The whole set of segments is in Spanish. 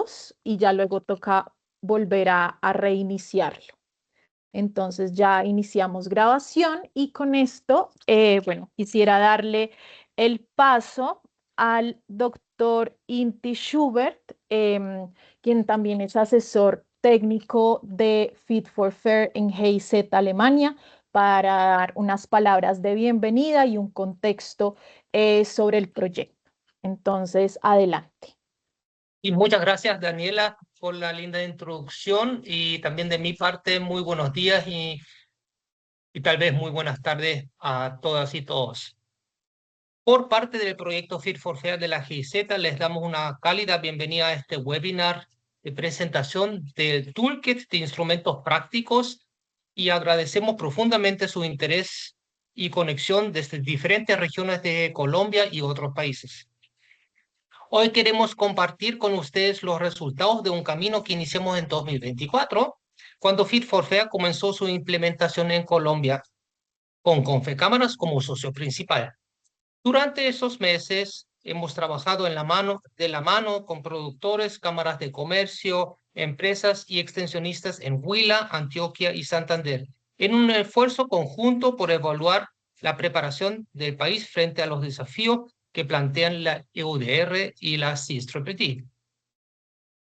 segundos y ya luego toca volver a reiniciarlo. Entonces ya iniciamos grabación y con esto, bueno, quisiera darle el paso al doctor Inti Schubert, quien también es asesor técnico de Fit for Fair en GIZ Alemania, para dar unas palabras de bienvenida y un contexto sobre el proyecto. Entonces, adelante. Y muchas gracias, Daniela, por la linda introducción y también de mi parte, muy buenos días y tal vez muy buenas tardes a todas y todos. Por parte del proyecto Fit for Fair de la GIZ, les damos una cálida bienvenida a este webinar de presentación del Toolkit de Instrumentos Prácticos y agradecemos profundamente su interés y conexión desde diferentes regiones de Colombia y otros países. Hoy queremos compartir con ustedes los resultados de un camino que iniciamos en 2024, cuando Fit for Fair comenzó su implementación en Colombia, con Confecámaras como socio principal. Durante esos meses hemos trabajado de la mano con productores, cámaras de comercio, empresas y extensionistas en Huila, Antioquia y Santander, en un esfuerzo conjunto por evaluar la preparación del país frente a los desafíos que plantean la EUDR y la CISTRPT.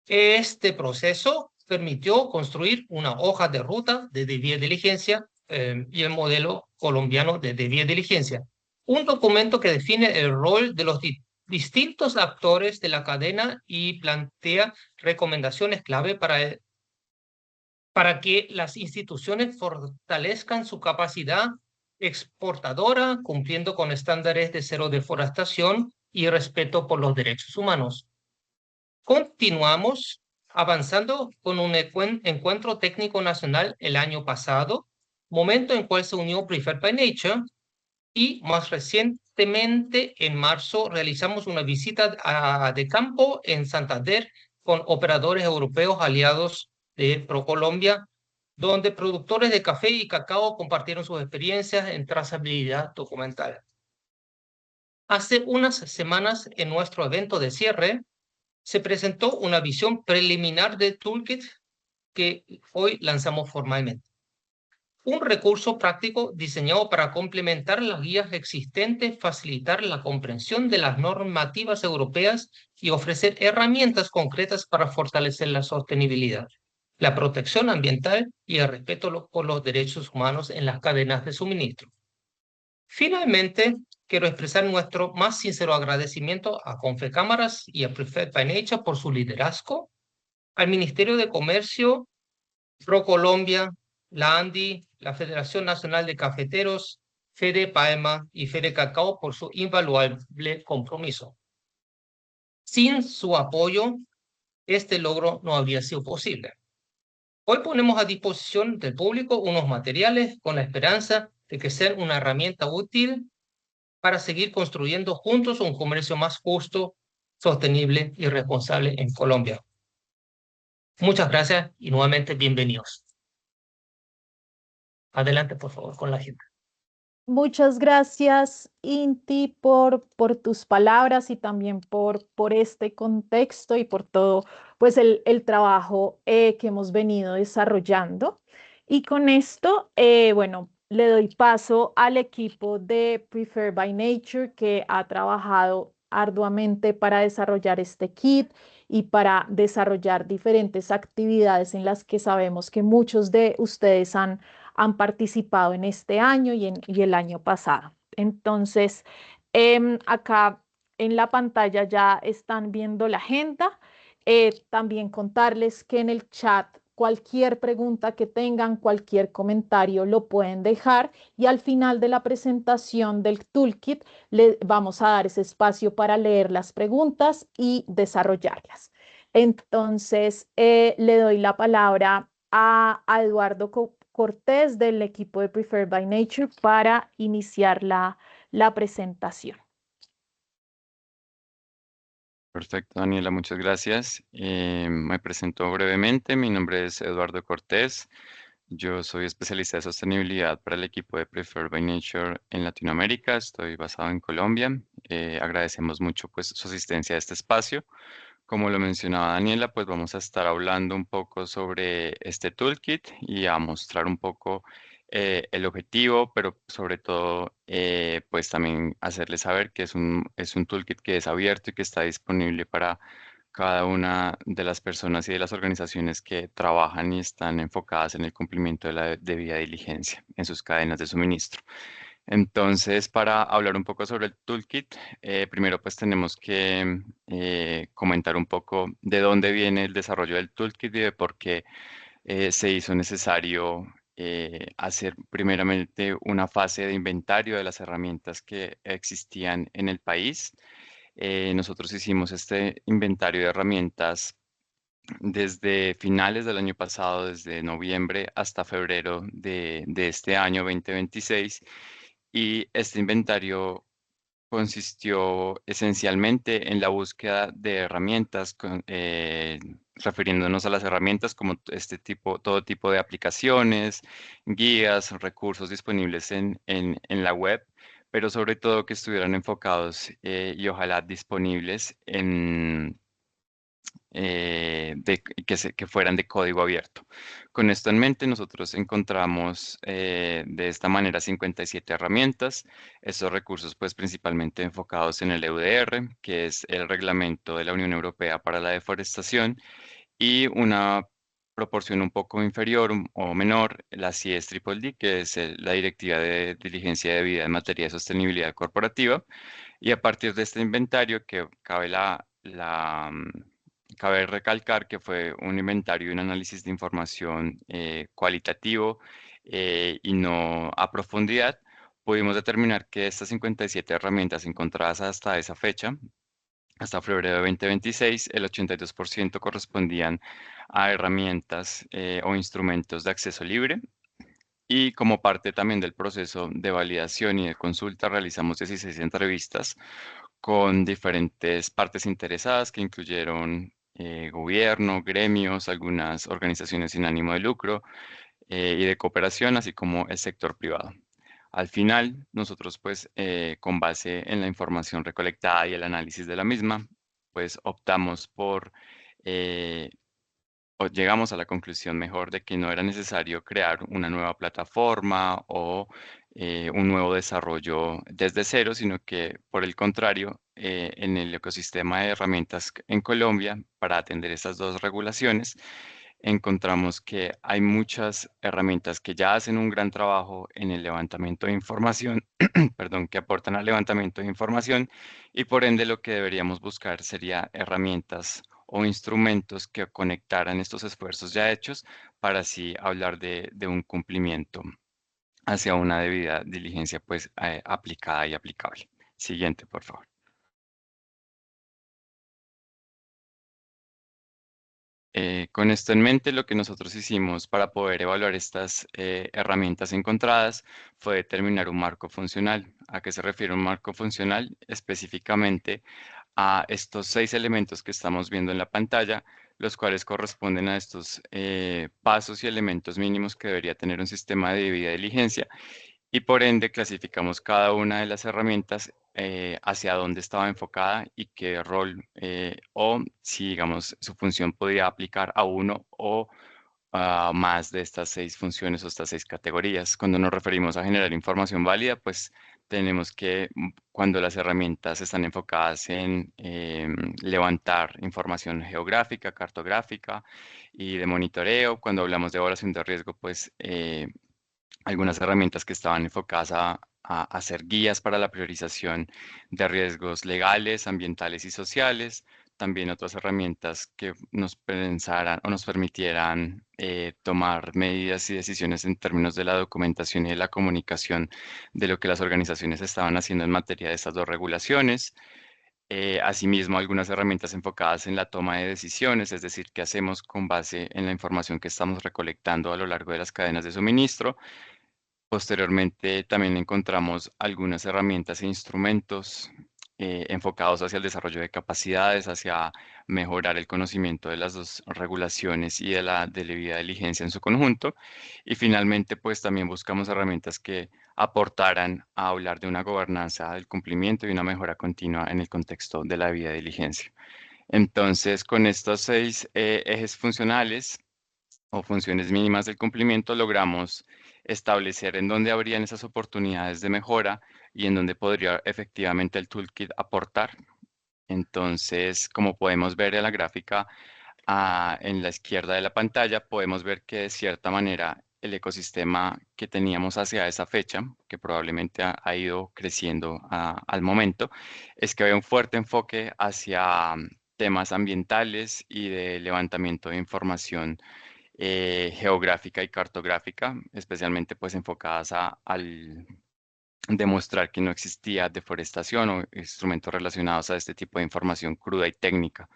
Este proceso permitió construir una hoja de ruta de debida diligencia y el modelo colombiano de debida diligencia, un documento que define el rol de los distintos actores de la cadena y plantea recomendaciones clave para que las instituciones fortalezcan su capacidad exportadora, cumpliendo con estándares de cero deforestación y respeto por los derechos humanos. Continuamos avanzando con un encuentro técnico nacional el año pasado, momento en cual se unió Preferred by Nature, y más recientemente, en marzo, realizamos una visita de campo en Santander con operadores europeos aliados de ProColombia, donde productores de café y cacao compartieron sus experiencias en trazabilidad documental. Hace unas semanas, en nuestro evento de cierre, se presentó una visión preliminar de Toolkit que hoy lanzamos formalmente. Un recurso práctico diseñado para complementar las guías existentes, facilitar la comprensión de las normativas europeas y ofrecer herramientas concretas para fortalecer la sostenibilidad, la protección ambiental y el respeto por los derechos humanos en las cadenas de suministro. Finalmente, quiero expresar nuestro más sincero agradecimiento a Confecámaras y a Preferred by Nature por su liderazgo, al Ministerio de Comercio, ProColombia, la ANDI, la Federación Nacional de Cafeteros, Fede Palma y Fede Cacao por su invaluable compromiso. Sin su apoyo, este logro no habría sido posible. Hoy ponemos a disposición del público unos materiales con la esperanza de que sean una herramienta útil para seguir construyendo juntos un comercio más justo, sostenible y responsable en Colombia. Muchas gracias y nuevamente bienvenidos. Adelante, por favor, con la agenda. Muchas gracias, Inti, por tus palabras y también por este contexto y por todo pues el trabajo que hemos venido desarrollando. Y con esto, bueno, le doy paso al equipo de Preferred by Nature que ha trabajado arduamente para desarrollar este kit y para desarrollar diferentes actividades en las que sabemos que muchos de ustedes han participado en este año y el año pasado. Entonces, acá en la pantalla ya están viendo la agenda. También contarles que en el chat cualquier pregunta que tengan, cualquier comentario lo pueden dejar y al final de la presentación del toolkit le vamos a dar ese espacio para leer las preguntas y desarrollarlas. Entonces, le doy la palabra a Eduardo Cortés del equipo de Preferred by Nature para iniciar la presentación. Perfecto, Daniela, muchas gracias. Me presento brevemente. Mi nombre es Eduardo Cortés. Yo soy especialista de sostenibilidad para el equipo de Preferred by Nature en Latinoamérica. Estoy basado en Colombia. Agradecemos mucho pues, su asistencia a este espacio Como lo mencionaba Daniela, pues vamos a estar hablando un poco sobre este toolkit y a mostrar un poco el objetivo, pero sobre todo, pues también hacerles saber que es un toolkit que es abierto y que está disponible para cada una de las personas y de las organizaciones que trabajan y están enfocadas en el cumplimiento de la debida diligencia en sus cadenas de suministro. Entonces, para hablar un poco sobre el toolkit, primero pues tenemos que comentar un poco de dónde viene el desarrollo del toolkit y de por qué se hizo necesario hacer primeramente una fase de inventario de las herramientas que existían en el país. Nosotros hicimos este inventario de herramientas desde finales del año pasado, desde noviembre hasta febrero de este año 2026, y este inventario consistió esencialmente en la búsqueda de herramientas, refiriéndonos a las herramientas como este tipo, todo tipo de aplicaciones, guías, recursos disponibles en la web, pero sobre todo que estuvieran enfocados y ojalá disponibles que fueran de código abierto. Con esto en mente, nosotros encontramos de esta manera 57 herramientas. Estos recursos, pues principalmente enfocados en el EUDR, que es el reglamento de la Unión Europea para la deforestación, y una proporción un poco inferior o menor, la CIES-D, que es la Directiva de Diligencia Debida en materia de sostenibilidad corporativa. Y a partir de este inventario, que cabe recalcar que fue un inventario y un análisis de información cualitativo y no a profundidad, pudimos determinar que estas 57 herramientas encontradas hasta esa fecha, hasta febrero de 2026, el 82% correspondían a herramientas o instrumentos de acceso libre. Y como parte también del proceso de validación y de consulta, realizamos 16 entrevistas con diferentes partes interesadas que incluyeron gobierno, gremios, algunas organizaciones sin ánimo de lucro y de cooperación, así como el sector privado. Al final, nosotros pues con base en la información recolectada y el análisis de la misma, pues optamos por eh, o llegamos a la conclusión mejor de que no era necesario crear una nueva plataforma o un nuevo desarrollo desde cero, sino que por el contrario, en el ecosistema de herramientas en Colombia, para atender estas dos regulaciones, encontramos que hay muchas herramientas que ya hacen un gran trabajo en el levantamiento de información, perdón, que aportan al levantamiento de información, y por ende lo que deberíamos buscar sería herramientas o instrumentos que conectaran estos esfuerzos ya hechos para así hablar de un cumplimiento hacia una debida diligencia pues aplicada y aplicable. Siguiente, por favor. Con esto en mente, lo que nosotros hicimos para poder evaluar estas herramientas encontradas fue determinar un marco funcional. ¿A qué se refiere un marco funcional? Específicamente a estos 6 elementos que estamos viendo en la pantalla, los cuales corresponden a estos pasos y elementos mínimos que debería tener un sistema de debida diligencia, y por ende clasificamos cada una de las herramientas hacia dónde estaba enfocada y qué rol o si, digamos, su función podía aplicar a uno o más de estas 6 funciones o estas 6 categorías. Cuando nos referimos a generar información válida, pues tenemos que, cuando las herramientas están enfocadas en levantar información geográfica, cartográfica y de monitoreo, cuando hablamos de evaluación de riesgo, pues algunas herramientas que estaban enfocadas a hacer guías para la priorización de riesgos legales, ambientales y sociales. También otras herramientas que nos pensaran o nos permitieran tomar medidas y decisiones en términos de la documentación y de la comunicación de lo que las organizaciones estaban haciendo en materia de estas dos regulaciones. Asimismo, algunas herramientas enfocadas en la toma de decisiones, es decir, qué hacemos con base en la información que estamos recolectando a lo largo de las cadenas de suministro. Posteriormente, también encontramos algunas herramientas e instrumentos enfocados hacia el desarrollo de capacidades, hacia mejorar el conocimiento de las dos regulaciones y de la debida diligencia en su conjunto. Y finalmente, pues también buscamos herramientas que aportaran a hablar de una gobernanza del cumplimiento y una mejora continua en el contexto de la debida diligencia. Entonces, con estos 6 ejes funcionales o funciones mínimas del cumplimiento, logramos establecer en dónde habrían esas oportunidades de mejora y en dónde podría efectivamente el toolkit aportar. Entonces, como podemos ver en la gráfica en la izquierda de la pantalla, podemos ver que de cierta manera el ecosistema que teníamos hacia esa fecha, que probablemente ha ido creciendo al momento, es que había un fuerte enfoque hacia temas ambientales y de levantamiento de información geográfica y cartográfica, especialmente pues enfocadas al demostrar que no existía deforestación o instrumentos relacionados a este tipo de información cruda y técnica.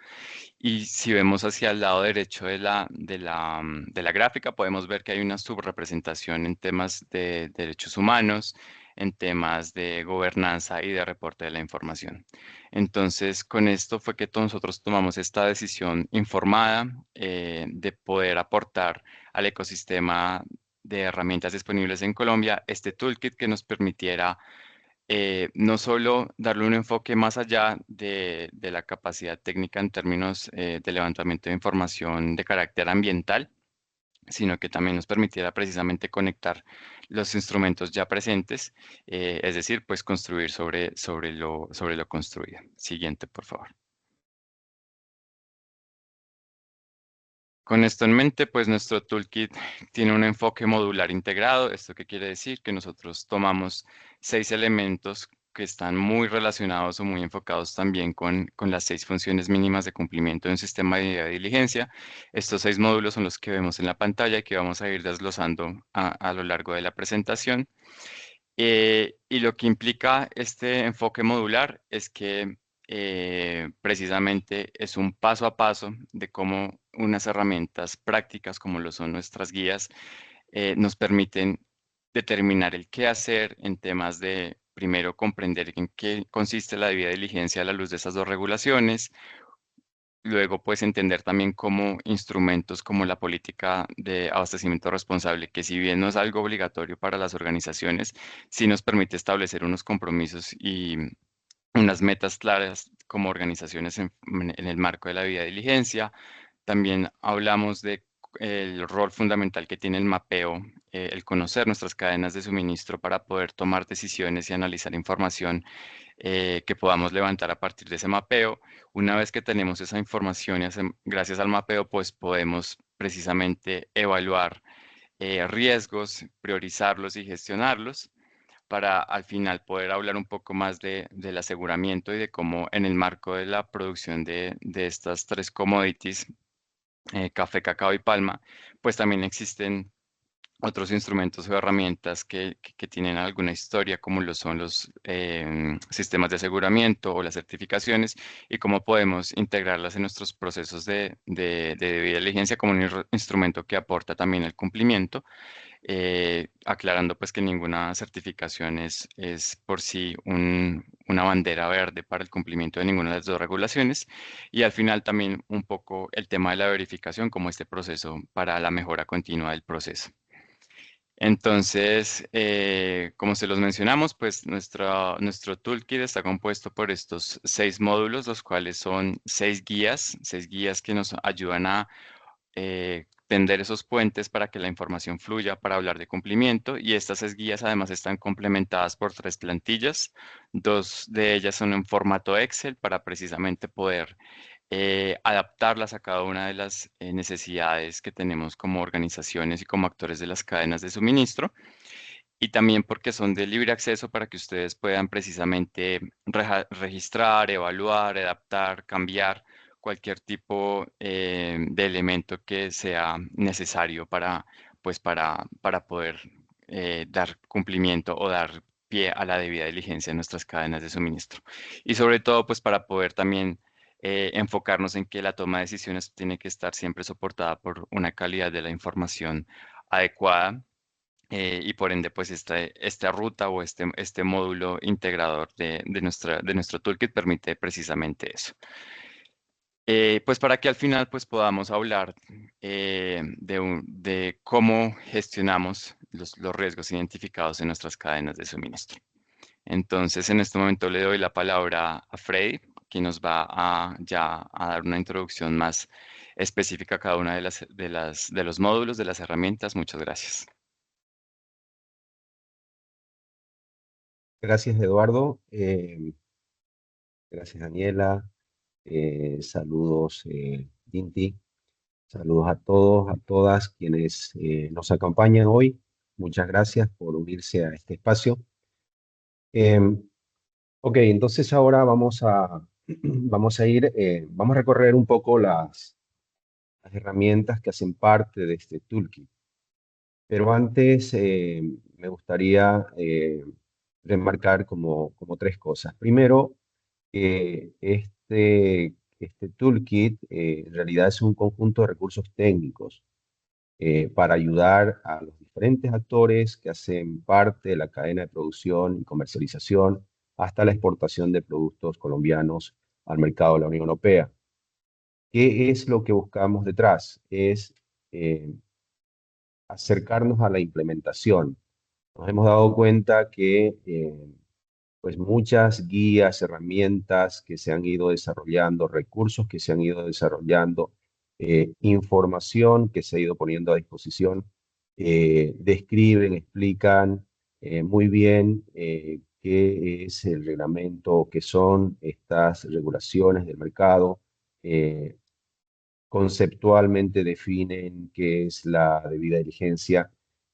Y si vemos hacia el lado derecho de la gráfica, podemos ver que hay una subrepresentación en temas de derechos humanos, en temas de gobernanza y de reporte de la información. Entonces, con esto fue que nosotros tomamos esta decisión informada de poder aportar al ecosistema de herramientas disponibles en Colombia este toolkit que nos permitiera no solo darle un enfoque más allá de la capacidad técnica en términos de levantamiento de información de carácter ambiental, sino que también nos permitiera precisamente conectar los instrumentos ya presentes, es decir, pues construir sobre lo construido. Siguiente, por favor. Con esto en mente, pues nuestro toolkit tiene un enfoque modular integrado. ¿Esto qué quiere decir? Que nosotros tomamos 6 elementos que están muy relacionados o muy enfocados también con las 6 funciones mínimas de cumplimiento de un sistema de diligencia. Estos 6 módulos son los que vemos en la pantalla y que vamos a ir desglosando a lo largo de la presentación. Y lo que implica este enfoque modular es que precisamente es un paso a paso de cómo unas herramientas prácticas como lo son nuestras guías nos permiten determinar el qué hacer en temas de, primero, comprender en qué consiste la debida diligencia a la luz de esas dos regulaciones. Luego, pues entender también cómo instrumentos como la política de abastecimiento responsable, que si bien no es algo obligatorio para las organizaciones, sí nos permite establecer unos compromisos y unas metas claras como organizaciones en el marco de la debida diligencia. También hablamos de el rol fundamental que tiene el mapeo, el conocer nuestras cadenas de suministro para poder tomar decisiones y analizar información que podamos levantar a partir de ese mapeo. Una vez que tenemos esa información y gracias al mapeo, pues podemos precisamente evaluar riesgos, priorizarlos y gestionarlos para al final poder hablar un poco más del aseguramiento y de cómo en el marco de la producción de estas 3 commodities, café, cacao y palma, pues también existen otros instrumentos o herramientas que tienen alguna historia, como lo son los sistemas de aseguramiento o las certificaciones, y cómo podemos integrarlas en nuestros procesos de debida diligencia como un instrumento que aporta también el cumplimiento, aclarando pues que ninguna certificación es por sí una bandera verde para el cumplimiento de ninguna de las dos regulaciones, y al final también un poco el tema de la verificación como este proceso para la mejora continua del proceso. Entonces, como se los mencionamos, pues nuestro toolkit está compuesto por estos 6 módulos, los cuales son 6 guías que nos ayudan a tender esos puentes para que la información fluya para hablar de cumplimiento. Y estas 6 guías además están complementadas por 3 plantillas. 2 de ellas son en formato Excel para precisamente poder adaptarlas a cada una de las necesidades que tenemos como organizaciones y como actores de las cadenas de suministro, y también porque son de libre acceso para que ustedes puedan precisamente registrar, evaluar, adaptar, cambiar cualquier tipo de elemento que sea necesario para poder dar cumplimiento o dar pie a la debida diligencia en nuestras cadenas de suministro. Y sobre todo, pues para poder también enfocarnos en que la toma de decisiones tiene que estar siempre soportada por una calidad de la información adecuada, y por ende, pues esta ruta o este módulo integrador de nuestro toolkit permite precisamente eso. Pues para que al final pues podamos hablar de cómo gestionamos los riesgos identificados en nuestras cadenas de suministro. Entonces, en este momento le doy la palabra a Freddy quien nos va a ya a dar una introducción más específica a cada una de los módulos, de las herramientas. Muchas gracias. Gracias, Eduardo. Gracias, Daniela. Saludos, Inti. Saludos a todos, a todas quienes nos acompañan hoy. Muchas gracias por unirse a este espacio. Ok, entonces ahora vamos a, vamos a recorrer un poco las herramientas que hacen parte de este toolkit. Pero antes me gustaría remarcar como tres cosas. Primero, este toolkit en realidad es un conjunto de recursos técnicos para ayudar a los diferentes actores que hacen parte de la cadena de producción y comercialización hasta la exportación de productos colombianos al mercado de la Unión Europea. ¿Qué es lo que buscamos detrás? Es acercarnos a la implementación. Nos hemos dado cuenta que pues muchas guías, herramientas que se han ido desarrollando, recursos que se han ido desarrollando, información que se ha ido poniendo a disposición, describen, explican muy bien qué es el reglamento, qué son estas regulaciones del mercado, conceptualmente definen qué es la debida diligencia,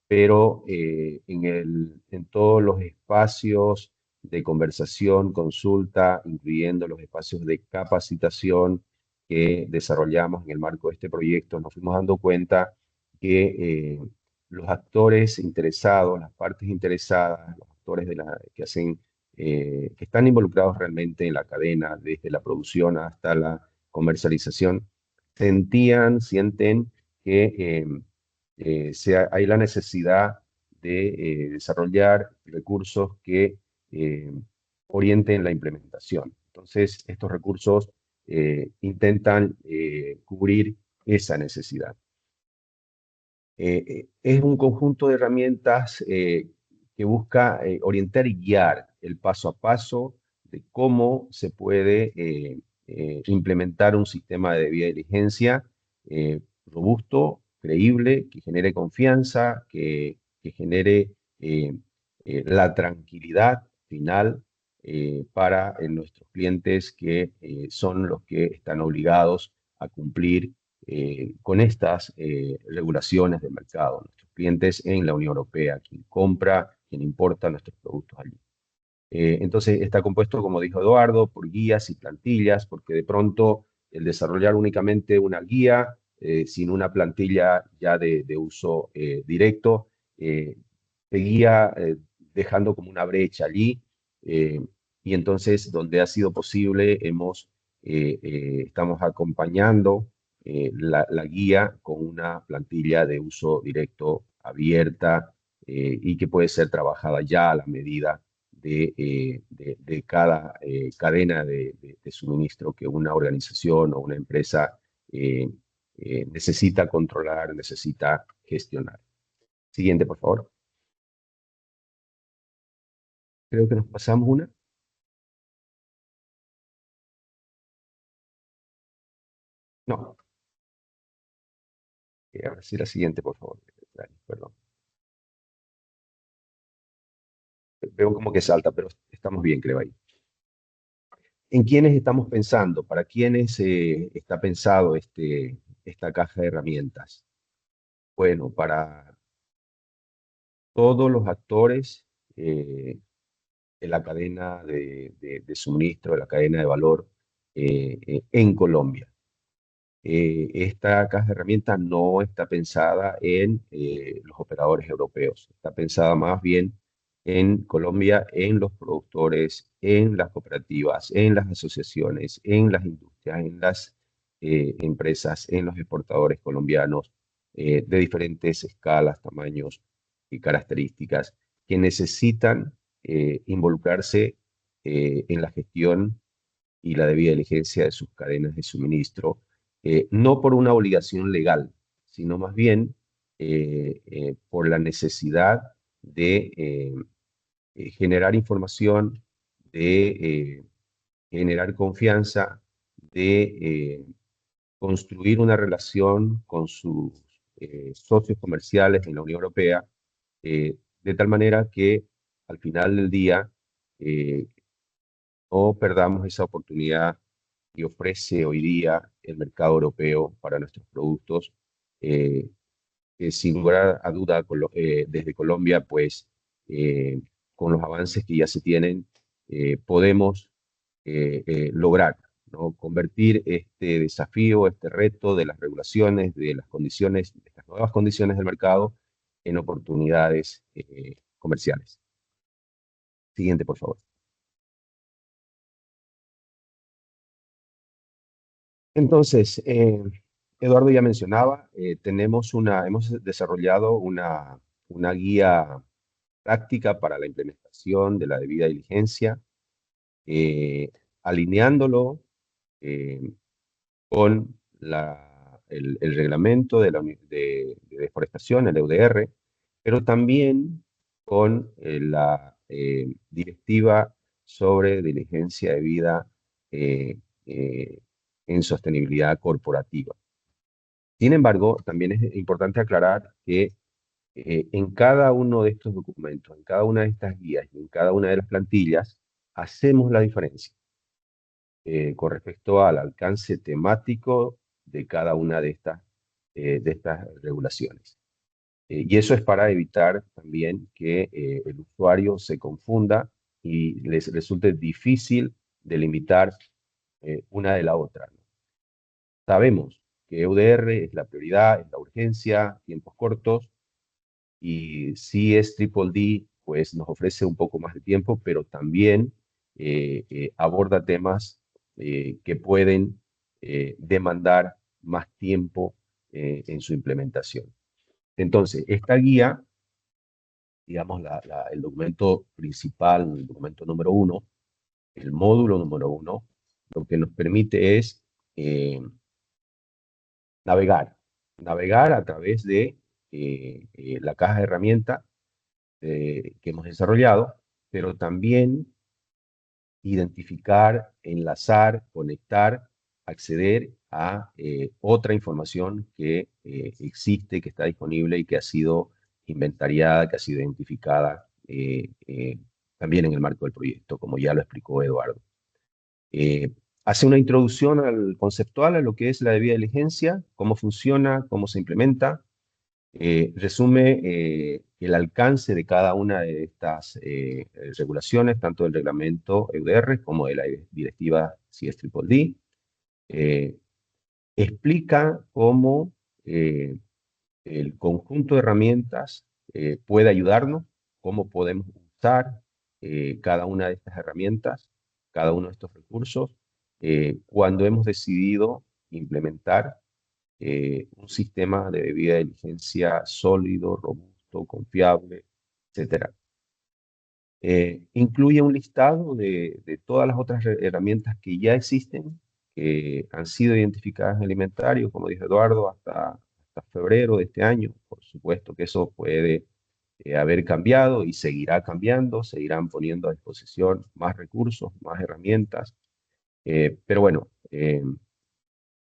pero en todos los espacios de conversación, consulta, incluyendo los espacios de capacitación que desarrollamos en el marco de este proyecto, nos fuimos dando cuenta que los actores interesados, las partes interesadas, los actores que están involucrados realmente en la cadena, desde la producción hasta la comercialización, sienten que hay la necesidad de desarrollar recursos que eh, orienten la implementación. Entonces, estos recursos intentan cubrir esa necesidad. Es un conjunto de herramientas que busca orientar y guiar el paso a paso de cómo se puede implementar un sistema de debida diligencia robusto, creíble, que genere confianza, que genere la tranquilidad final para nuestros clientes que son los que están obligados a cumplir con estas regulaciones del mercado, nuestros clientes en la Unión Europea, quien compra, quien importa nuestros productos allí. Entonces está compuesto, como dijo Eduardo, por guías y plantillas, porque de pronto el desarrollar únicamente una guía sin una plantilla ya de uso directo, seguía dejando como una brecha allí, y entonces donde ha sido posible estamos acompañando la guía con una plantilla de uso directo abierta y que puede ser trabajada ya a la medida de cada cadena de suministro que una organización o una empresa necesita controlar, necesita gestionar. Siguiente, por favor. Creo que nos pasamos una. No. Ahora sí, la siguiente, por favor. Perdón. Veo como que salta, pero estamos bien, creo ahí. ¿En quiénes estamos pensando? ¿Para quiénes está pensado esta caja de herramientas? Bueno, para todos los actores en la cadena de suministro, de la cadena de valor en Colombia. Esta caja de herramientas no está pensada en los operadores europeos, está pensada más bien en Colombia, en los productores, en las cooperativas, en las asociaciones, en las industrias, en las empresas, en los exportadores colombianos de diferentes escalas, tamaños y características que necesitan involucrarse en la gestión y la debida diligencia de sus cadenas de suministro, no por una obligación legal, sino más bien por la necesidad de generar información, de generar confianza, de construir una relación con sus socios comerciales en la Unión Europea, de tal manera que al final del día eh, no perdamos esa oportunidad que ofrece hoy día el mercado europeo para nuestros productos, eh, que sin lugar a duda desde Colombia, pues con los avances que ya se tienen, podemos lograr, ¿no? Convertir este desafío, este reto de las regulaciones, de las condiciones, de estas nuevas condiciones del mercado en oportunidades comerciales. Siguiente, por favor. Entonces, Eduardo ya mencionaba, hemos desarrollado una guía práctica para la implementación de la debida diligencia, alineándolo eh, con el reglamento de deforestación, el EUDR, pero también con la directiva sobre diligencia debida eh, eh, en sostenibilidad corporativa. Sin embargo, también es importante aclarar que en cada uno de estos documentos, en cada una de estas guías y en cada una de las plantillas, hacemos la diferencia con respecto al alcance temático de cada una de estas regulaciones. Y eso es para evitar también que el usuario se confunda y les resulte difícil delimitar una de la otra, ¿no? Sabemos que EUDR es la prioridad, es la urgencia, tiempos cortos, y si es Triple D, pues nos ofrece un poco más de tiempo, pero también aborda temas que pueden demandar más tiempo en su implementación. Entonces, esta guía, digamos, el documento principal, el documento número 1, el módulo número 1, lo que nos permite es navegar a través de la caja de herramientas que hemos desarrollado, pero también identificar, enlazar, conectar, acceder a otra información que existe, que está disponible y que ha sido inventariada, que ha sido identificada también en el marco del proyecto, como ya lo explicó Eduardo. Hace una introducción conceptual a lo que es la debida diligencia, cómo funciona, cómo se implementa, resume el alcance de cada una de estas regulaciones, tanto del reglamento EUDR como de la directiva CSDDD. Explica cómo el conjunto de herramientas puede ayudarnos, cómo podemos usar cada una de estas herramientas, cada uno de estos recursos, cuando hemos decidido implementar un sistema de debida diligencia sólido, robusto, confiable, etc. Incluye un listado de todas las otras herramientas que ya existen, que han sido identificadas en el inventario, como dijo Eduardo, hasta febrero de este año. Por supuesto que eso puede haber cambiado y seguirá cambiando, seguirán poniendo a disposición más recursos, más herramientas. Pero bueno,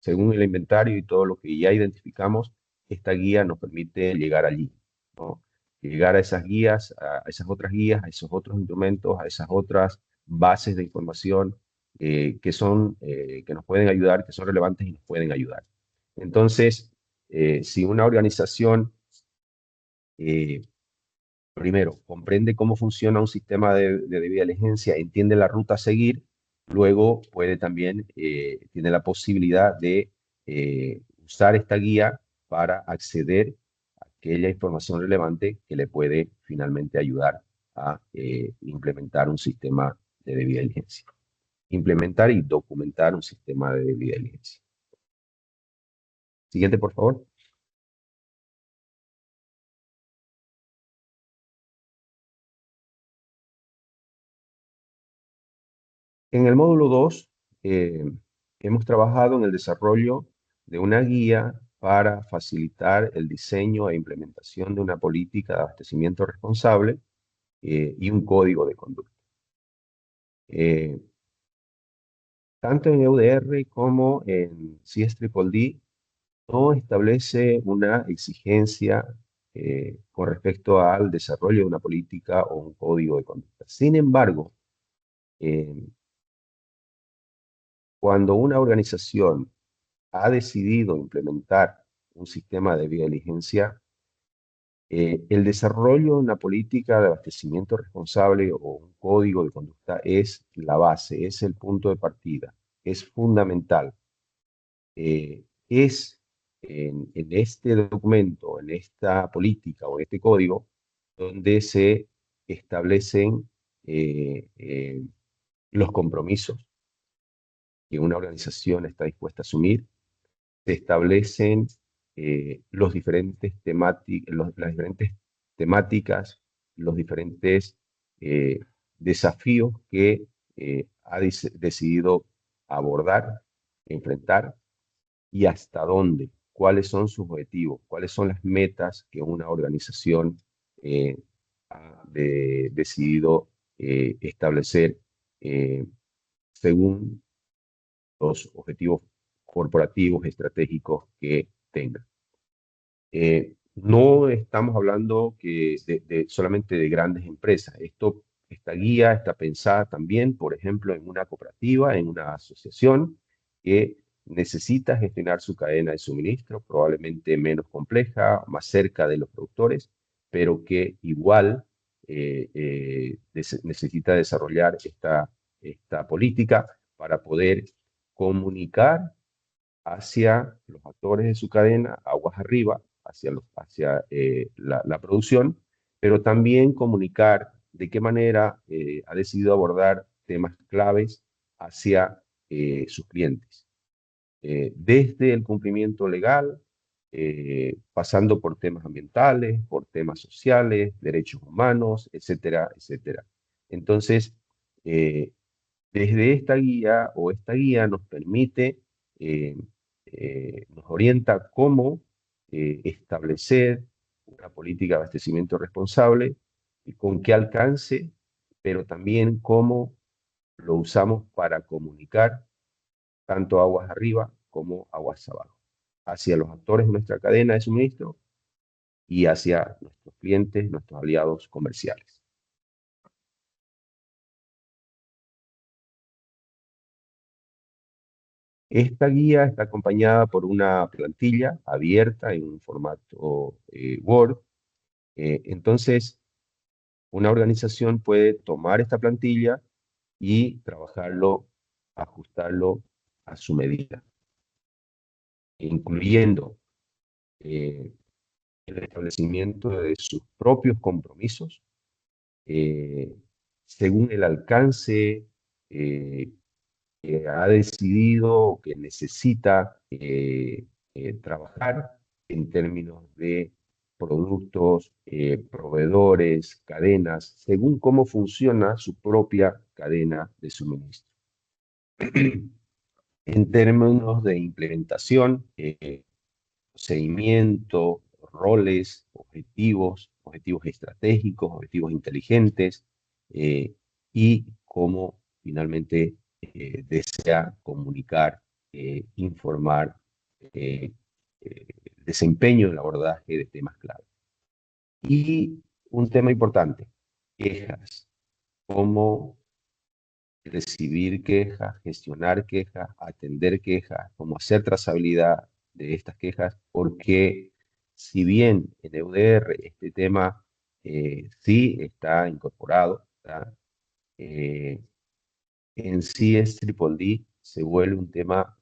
según el inventario y todo lo que ya identificamos, esta guía nos permite llegar allí, ¿no? Llegar a esas guías, a esas otras guías, a esos otros instrumentos, a esas otras bases de información que nos pueden ayudar, que son relevantes y nos pueden ayudar. Entonces, si una organización, eh, primero, comprende cómo funciona un sistema de debida diligencia, entiende la ruta a seguir, luego puede también, tiene la posibilidad de usar esta guía para acceder a aquella información relevante que le puede finalmente ayudar a implementar un sistema de debida diligencia. Implementar y documentar un sistema de debida diligencia. Siguiente, por favor. En el módulo 2 hemos trabajado en el desarrollo de una guía para facilitar el diseño e implementación de una política de abastecimiento responsable y un código de conducta. tanto en EUDR como en CSDDD, no establece una exigencia con respecto al desarrollo de una política o un código de conducta. Sin embargo, cuando una organización ha decidido implementar un sistema de biodiligencia, el desarrollo de una política de abastecimiento responsable o un código de conducta es la base, es el punto de partida, es fundamental. Es en este documento, en esta política o en este código, donde se establecen los compromisos que una organización está dispuesta a asumir, se establecen las diferentes temáticas, los diferentes desafíos que ha decidido abordar, enfrentar, y hasta dónde, cuáles son sus objetivos, cuáles son las metas que una organización ha decidido establecer según los objetivos corporativos, estratégicos que tenga. No estamos hablando solamente de grandes empresas. Esta guía está pensada también, por ejemplo, en una cooperativa, en una asociación que necesita gestionar su cadena de suministro, probablemente menos compleja, más cerca de los productores, pero que igual necesita desarrollar esta política para poder comunicar hacia los actores de su cadena, aguas arriba, hacia la producción, pero también comunicar de qué manera ha decidido abordar temas claves hacia sus clientes. Desde el cumplimiento legal, pasando por temas ambientales, por temas sociales, derechos humanos, etcétera, etcétera. Entonces, desde esta guía nos permite, nos orienta cómo establecer una política de abastecimiento responsable y con qué alcance, pero también cómo lo usamos para comunicar tanto aguas arriba como aguas abajo, hacia los actores de nuestra cadena de suministro y hacia nuestros clientes, nuestros aliados comerciales. Esta guía está acompañada por una plantilla abierta en un formato Word. Entonces, una organización puede tomar esta plantilla y trabajarlo, ajustarlo a su medida, incluyendo el establecimiento de sus propios compromisos según el alcance que ha decidido o que necesita trabajar en términos de productos, proveedores, cadenas, según cómo funciona su propia cadena de suministro. En términos de implementación, seguimiento, roles, objetivos estratégicos, objetivos inteligentes, y cómo finalmente desea comunicar, informar, desempeño en el abordaje de temas clave. Y un tema importante, quejas, cómo recibir quejas, gestionar quejas, atender quejas, cómo hacer trazabilidad de estas quejas, porque si bien en EUDR este tema sí está incorporado, en CSDDD se vuelve un tema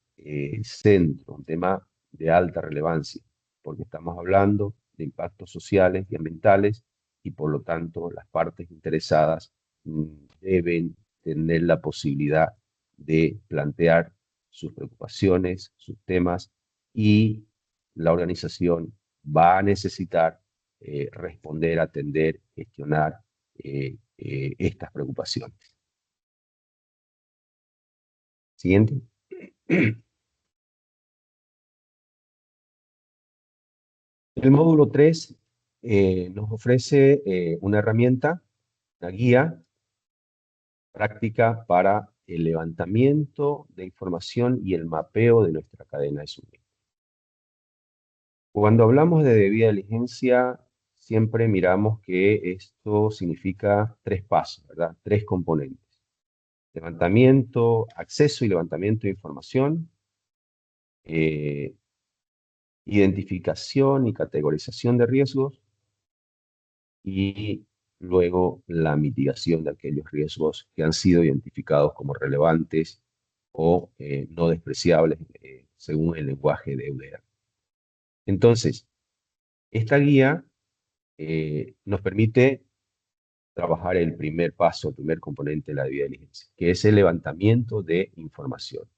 centro, un tema de alta relevancia, porque estamos hablando de impactos sociales y ambientales y por lo tanto las partes interesadas deben tener la posibilidad de plantear sus preocupaciones, sus temas, y la organización va a necesitar responder, atender, gestionar estas preocupaciones. Siguiente. El módulo 3 nos ofrece una herramienta, una guía práctica para el levantamiento de información y el mapeo de nuestra cadena de suministro. Cuando hablamos de debida diligencia, siempre miramos que esto significa 3 pasos, ¿verdad? 3 componentes. Levantamiento, acceso y levantamiento de información, identificación y categorización de riesgos, y luego la mitigación de aquellos riesgos que han sido identificados como relevantes o no despreciables según el lenguaje de EUDR. Entonces, esta guía nos permite trabajar el primer paso, el primer componente de la debida diligencia, que es el levantamiento de información.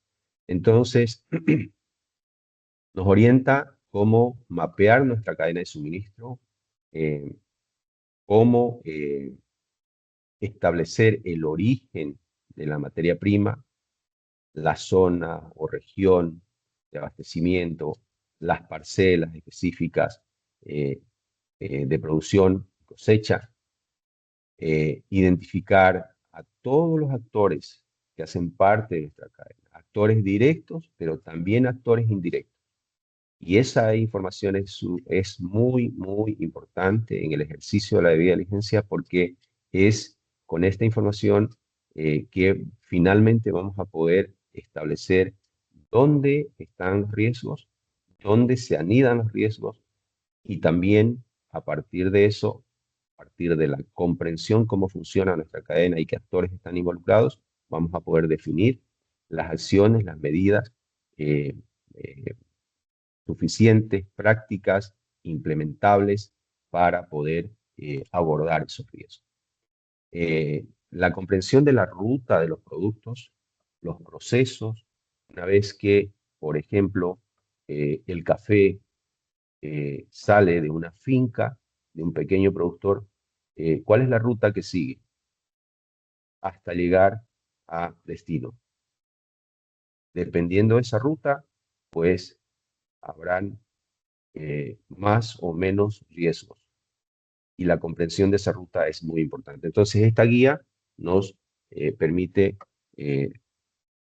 Entonces, nos orienta cómo mapear nuestra cadena de suministro, cómo establecer el origen de la materia prima, la zona o región de abastecimiento, las parcelas específicas de producción, cosecha, identificar a todos los actores que hacen parte de nuestra cadena, actores directos, pero también actores indirectos. Y esa información es muy, muy importante en el ejercicio de la debida diligencia, porque es con esta información que finalmente vamos a poder establecer dónde están los riesgos, dónde se anidan los riesgos, y también a partir de eso, a partir de la comprensión cómo funciona nuestra cadena y qué actores están involucrados, vamos a poder definir las acciones, las medidas suficientes, prácticas, implementables para poder abordar esos riesgos. La comprensión de la ruta de los productos, los procesos, una vez que, por ejemplo, el café sale de una finca, de un pequeño productor, ¿cuál es la ruta que sigue hasta llegar a destino? Dependiendo de esa ruta, pues habrán más o menos riesgos, y la comprensión de esa ruta es muy importante. Entonces, esta guía nos permite,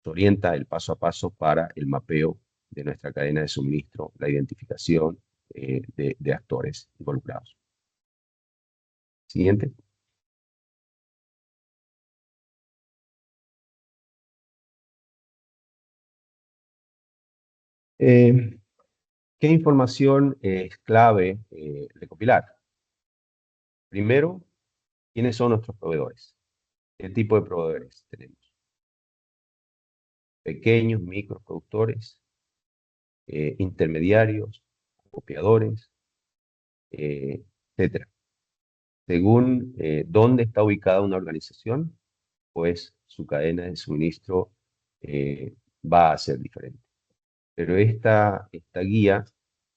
orienta el paso a paso para el mapeo de nuestra cadena de suministro, la identificación de actores involucrados. Siguiente. ¿Qué información es clave recopilar? Primero, ¿quiénes son nuestros proveedores? ¿Qué tipo de proveedores tenemos? Pequeños, microproductores, intermediarios, copiadores, etc. Según dónde está ubicada una organización, pues su cadena de suministro va a ser diferente. Pero esta guía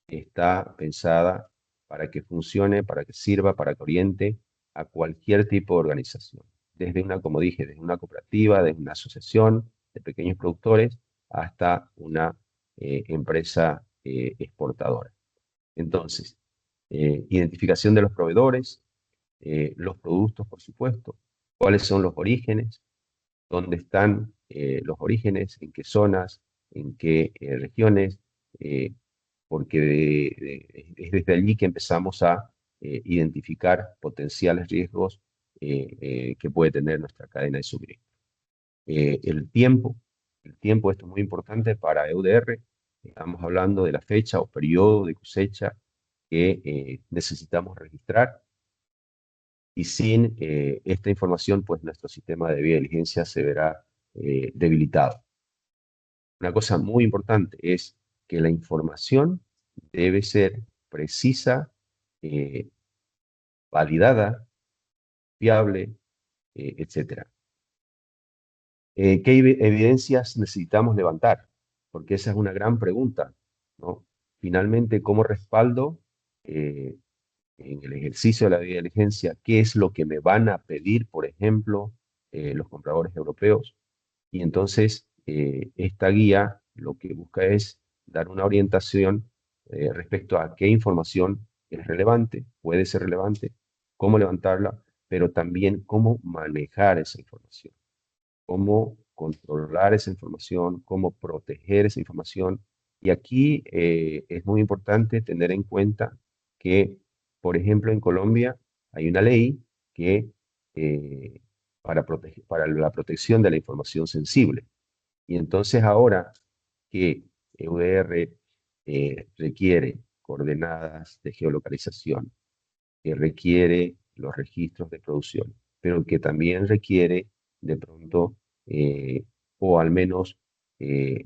está pensada para que funcione, para que sirva, para que oriente a cualquier tipo de organización. Desde una, como dije, desde una cooperativa, desde una asociación de pequeños productores, hasta una empresa exportadora. Entonces, identificación de los proveedores, los productos, por supuesto, cuáles son los orígenes, dónde están los orígenes, en qué zonas, en qué regiones, porque es desde allí que empezamos a identificar potenciales riesgos que puede tener nuestra cadena de suministro. El tiempo, esto es muy importante para EUDR. Estamos hablando de la fecha o periodo de cosecha que necesitamos registrar, y sin esta información, pues nuestro sistema de debida diligencia se verá debilitado. Una cosa muy importante es que la información debe ser precisa, validada, fiable, etc. ¿Qué evidencias necesitamos levantar? Porque esa es una gran pregunta, ¿no? Finalmente, como respaldo en el ejercicio de la debida diligencia, ¿qué es lo que me van a pedir, por ejemplo, los compradores europeos? Y entonces, esta guía lo que busca es dar una orientación respecto a qué información es relevante, puede ser relevante, cómo levantarla, pero también cómo manejar esa información, cómo controlar esa información, cómo proteger esa información. Y aquí es muy importante tener en cuenta que, por ejemplo, en Colombia hay una ley que para la protección de la información sensible. Y entonces ahora que EUDR requiere coordenadas de geolocalización, que requiere los registros de producción, pero que también requiere de pronto, o al menos se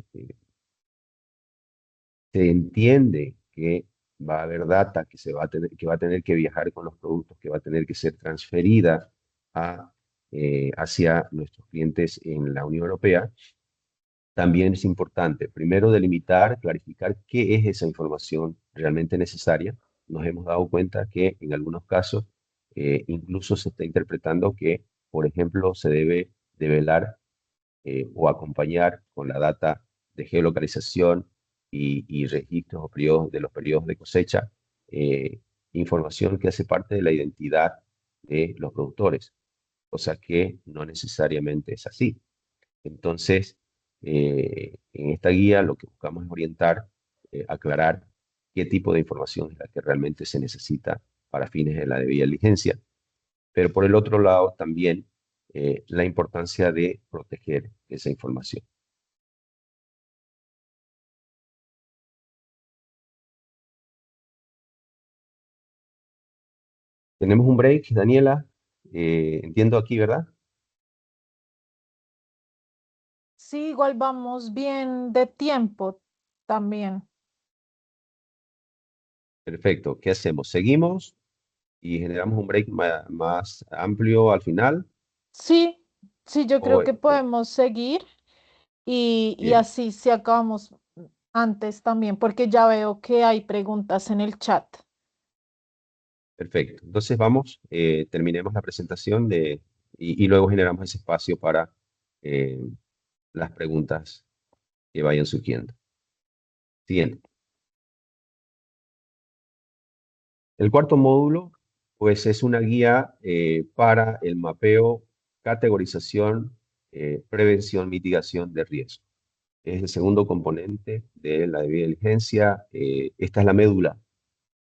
entiende que va a haber data que va a tener que viajar con los productos, que va a tener que ser transferida hacia nuestros clientes en la Unión Europea. También es importante, primero, delimitar, clarificar qué es esa información realmente necesaria. Nos hemos dado cuenta que en algunos casos incluso se está interpretando que, por ejemplo, se debe develar o acompañar con la data de geolocalización y registros o periodos, de los periodos de cosecha, eh, información que hace parte de la identidad de los productores, cosa que no necesariamente es así. Entonces, en esta guía lo que buscamos es orientar, aclarar qué tipo de información es la que realmente se necesita para fines de la debida diligencia, pero por el otro lado también la importancia de proteger esa información. Tenemos un break, Daniela, entiendo aquí, ¿verdad? Sí, igual vamos bien de tiempo también. Perfecto, ¿qué hacemos? ¿Seguimos y generamos un break más amplio al final? Sí, sí, yo O, creo que podemos seguir y bien, así si acabamos antes también, porque ya veo que hay preguntas en el chat. perfecto. Entonces vamos, terminemos la presentación y luego generamos ese espacio para eh, las preguntas que vayan surgiendo. Siguiente. El cuarto módulo, pues es una guía para el mapeo, categorización, prevención, mitigación de riesgo. Es el segundo componente de la debida diligencia. Esta es la médula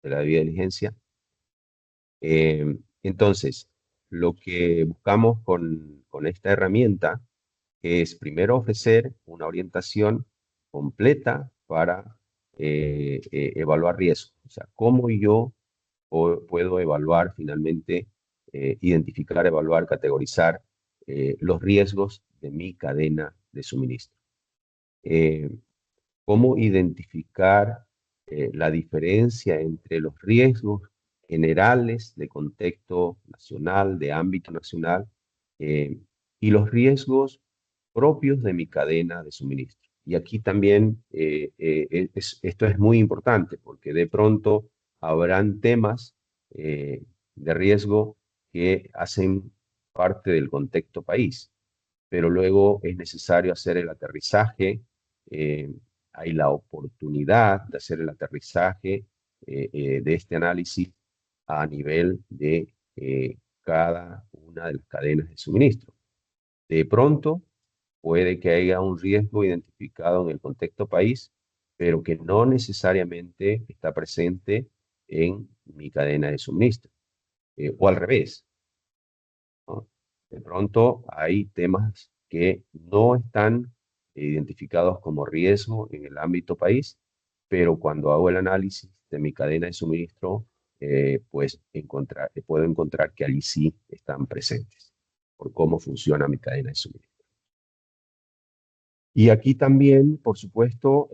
de la debida diligencia. Entonces, lo que buscamos con esta herramienta es primero ofrecer una orientación completa para evaluar riesgos. O sea, cómo yo puedo evaluar finalmente, identificar, evaluar, categorizar los riesgos de mi cadena de suministro. Eh, Cómo identificar la diferencia entre los riesgos generales de contexto nacional, de ámbito nacional, y los riesgos propios de mi cadena de suministro. Y aquí también esto es muy importante porque de pronto habrán temas de riesgo que hacen parte del contexto país, pero luego es necesario hacer el aterrizaje, eh, hay la oportunidad de hacer el aterrizaje de este análisis a nivel de cada una de las cadenas de suministro. De pronto puede que haya un riesgo identificado en el contexto país, pero que no necesariamente está presente en mi cadena de suministro, o al revés, ¿no? De pronto hay temas que no están identificados como riesgo en el ámbito país, pero cuando hago el análisis de mi cadena de suministro, pues puedo encontrar que allí sí están presentes por cómo funciona mi cadena de suministro. Y aquí también, por supuesto,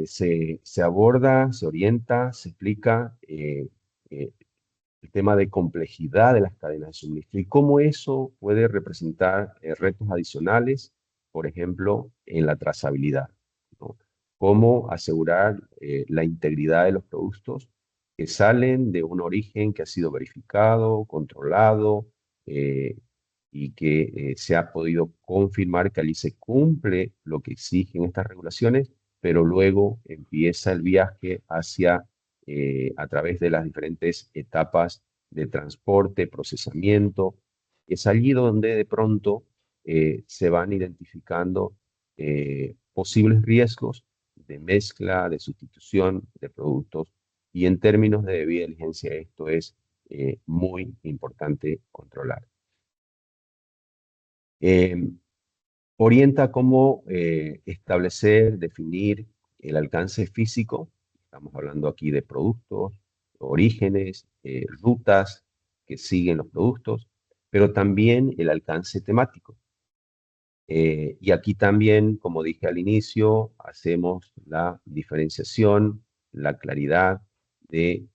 se aborda, se orienta, se explica eh, el tema de complejidad de las cadenas de suministro y cómo eso puede representar retos adicionales, por ejemplo, en la trazabilidad, ¿no? Cómo asegurar la integridad de los productos que salen de un origen que ha sido verificado, controlado, eh, y que se ha podido confirmar que allí se cumple lo que exigen estas regulaciones, pero luego empieza el viaje hacia, a través de las diferentes etapas de transporte, procesamiento. Es allí donde de pronto se van identificando posibles riesgos de mezcla, de sustitución de productos, y en términos de debida diligencia esto es muy importante controlar. Orienta cómo establecer, definir el alcance físico. Estamos hablando aquí de productos, orígenes, rutas que siguen los productos, pero también el alcance temático. Y aquí también, como dije al inicio, hacemos la diferenciación, la claridad de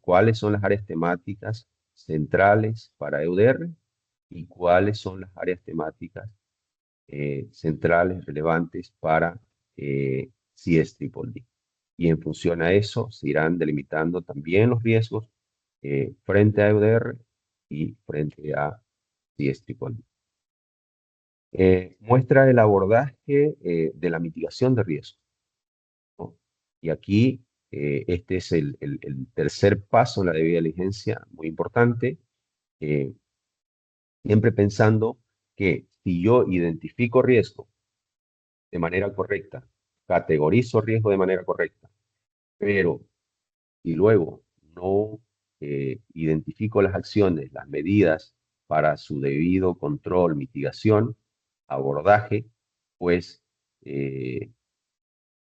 cuáles son las áreas temáticas centrales para EUDR y cuáles son las áreas temáticas centrales relevantes para CS-DDD. Y en función a eso se irán delimitando también los riesgos frente a EUDR y frente a CS-DDD. Muestra el abordaje de la mitigación de riesgos, ¿no? Y aquí este es el tercer paso en la debida diligencia, muy importante, siempre pensando que si yo identifico riesgo de manera correcta, categorizo riesgo de manera correcta, pero y luego no identifico las acciones, las medidas para su debido control, mitigación, abordaje, pues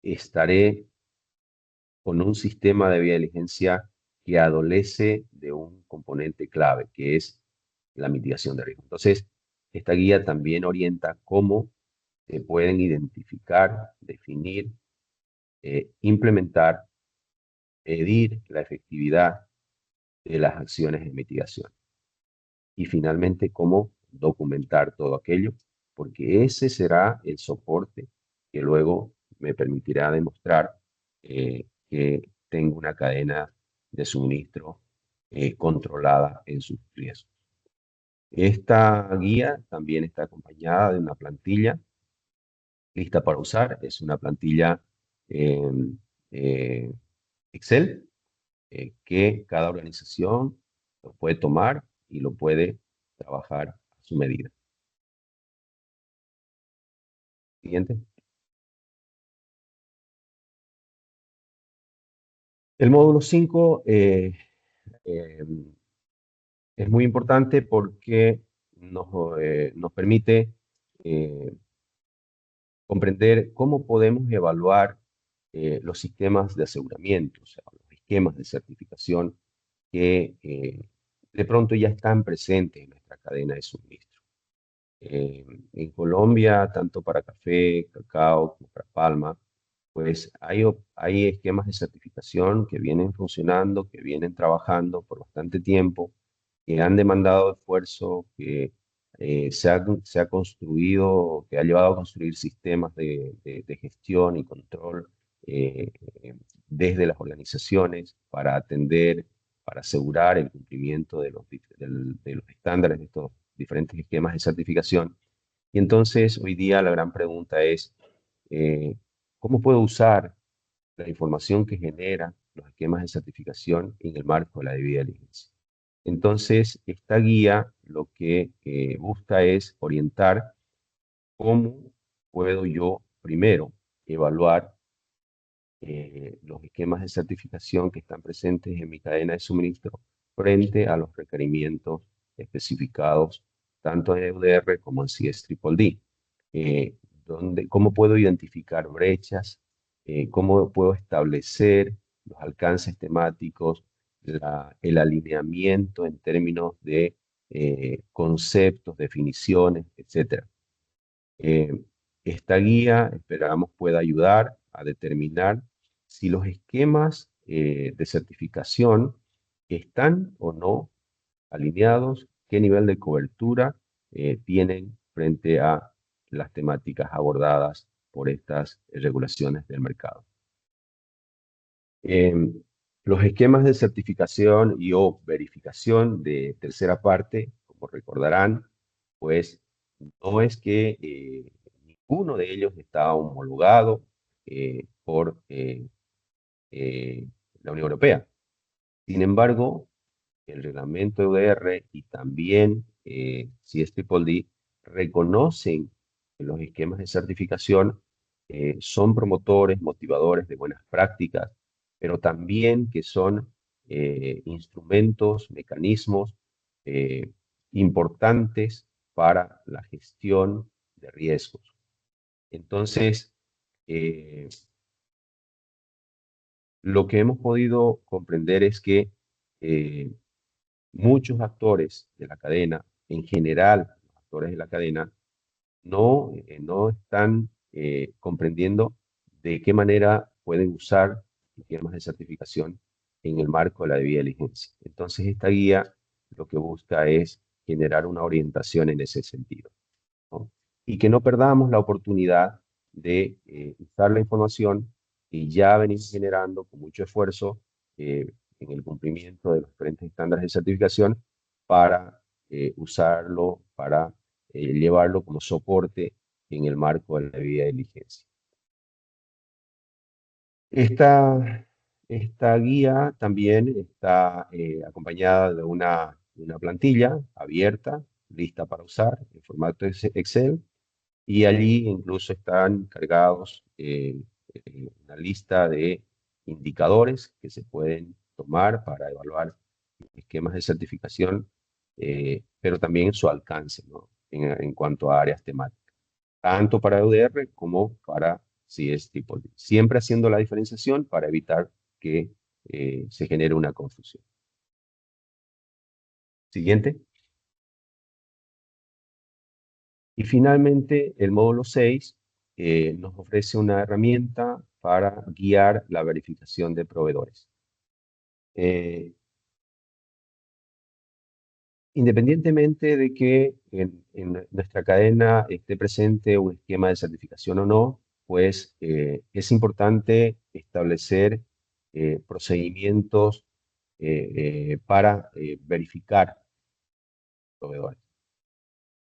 estaré con un sistema de debida diligencia que adolece de un componente clave, que es la mitigación de riesgo. Entonces, esta guía también orienta cómo se pueden identificar, definir, implementar, medir la efectividad de las acciones de mitigación. Y finalmente, cómo documentar todo aquello, porque ese será el soporte que luego me permitirá demostrar que tengo una cadena de suministro controlada en sus riesgos. Esta guía también está acompañada de una plantilla lista para usar. Es una plantilla eh, Excel que cada organización lo puede tomar y lo puede trabajar a su medida. Siguiente. El módulo 5 es muy importante porque nos permite comprender cómo podemos evaluar los sistemas de aseguramiento, o sea, los esquemas de certificación que de pronto ya están presentes en nuestra cadena de suministro. En Colombia, tanto para café, cacao, como para palma, pues hay esquemas de certificación que vienen funcionando, que vienen trabajando por bastante tiempo, que han demandado esfuerzo, que se ha construido, que ha llevado a construir sistemas de gestión y control eh, desde las organizaciones para atender, para asegurar el cumplimiento de los estándares de estos diferentes esquemas de certificación. Y entonces hoy día la gran pregunta es, eh, ¿cómo puedo usar la información que genera los esquemas de certificación en el marco de la debida diligencia? Entonces, esta guía lo que busca es orientar cómo puedo yo primero evaluar los esquemas de certificación que están presentes en mi cadena de suministro frente a los requerimientos especificados tanto en EUDR como en CS-DDD. Cómo puedo identificar brechas, cómo puedo establecer los alcances temáticos, el alineamiento en términos de conceptos, definiciones, etc. Esta guía esperamos pueda ayudar a determinar si los esquemas de certificación están o no alineados, qué nivel de cobertura tienen frente a las temáticas abordadas por estas regulaciones del mercado. Los esquemas de certificación y o verificación de tercera parte, como recordarán, pues no es que ninguno de ellos está homologado por la Unión Europea. Sin embargo, el reglamento EUDR y también CSDDD reconocen que los esquemas de certificación son promotores, motivadores de buenas prácticas, pero también que son instrumentos, mecanismos importantes para la gestión de riesgos. Entonces, lo que hemos podido comprender es que muchos actores de la cadena, en general, los actores de la cadena, no están comprendiendo de qué manera pueden usar sistemas de certificación en el marco de la debida diligencia. Entonces, esta guía lo que busca es generar una orientación en ese sentido, ¿no? Y que no perdamos la oportunidad de usar la información que ya venimos generando con mucho esfuerzo en el cumplimiento de los diferentes estándares de certificación para usarlo, para llevarlo como soporte en el marco de la debida diligencia. Esta guía también está acompañada de una plantilla abierta, lista para usar en formato Excel, y allí incluso están cargados una lista de indicadores que se pueden tomar para evaluar esquemas de certificación, pero también su alcance, ¿no? En cuanto a áreas temáticas, tanto para EUDR como para CSDDD. Siempre haciendo la diferenciación para evitar que se genere una confusión. Siguiente. Y finalmente, el módulo 6 nos ofrece una herramienta para guiar la verificación de proveedores. Independientemente de que en nuestra cadena esté presente un esquema de certificación o no, pues es importante establecer procedimientos para verificar proveedores.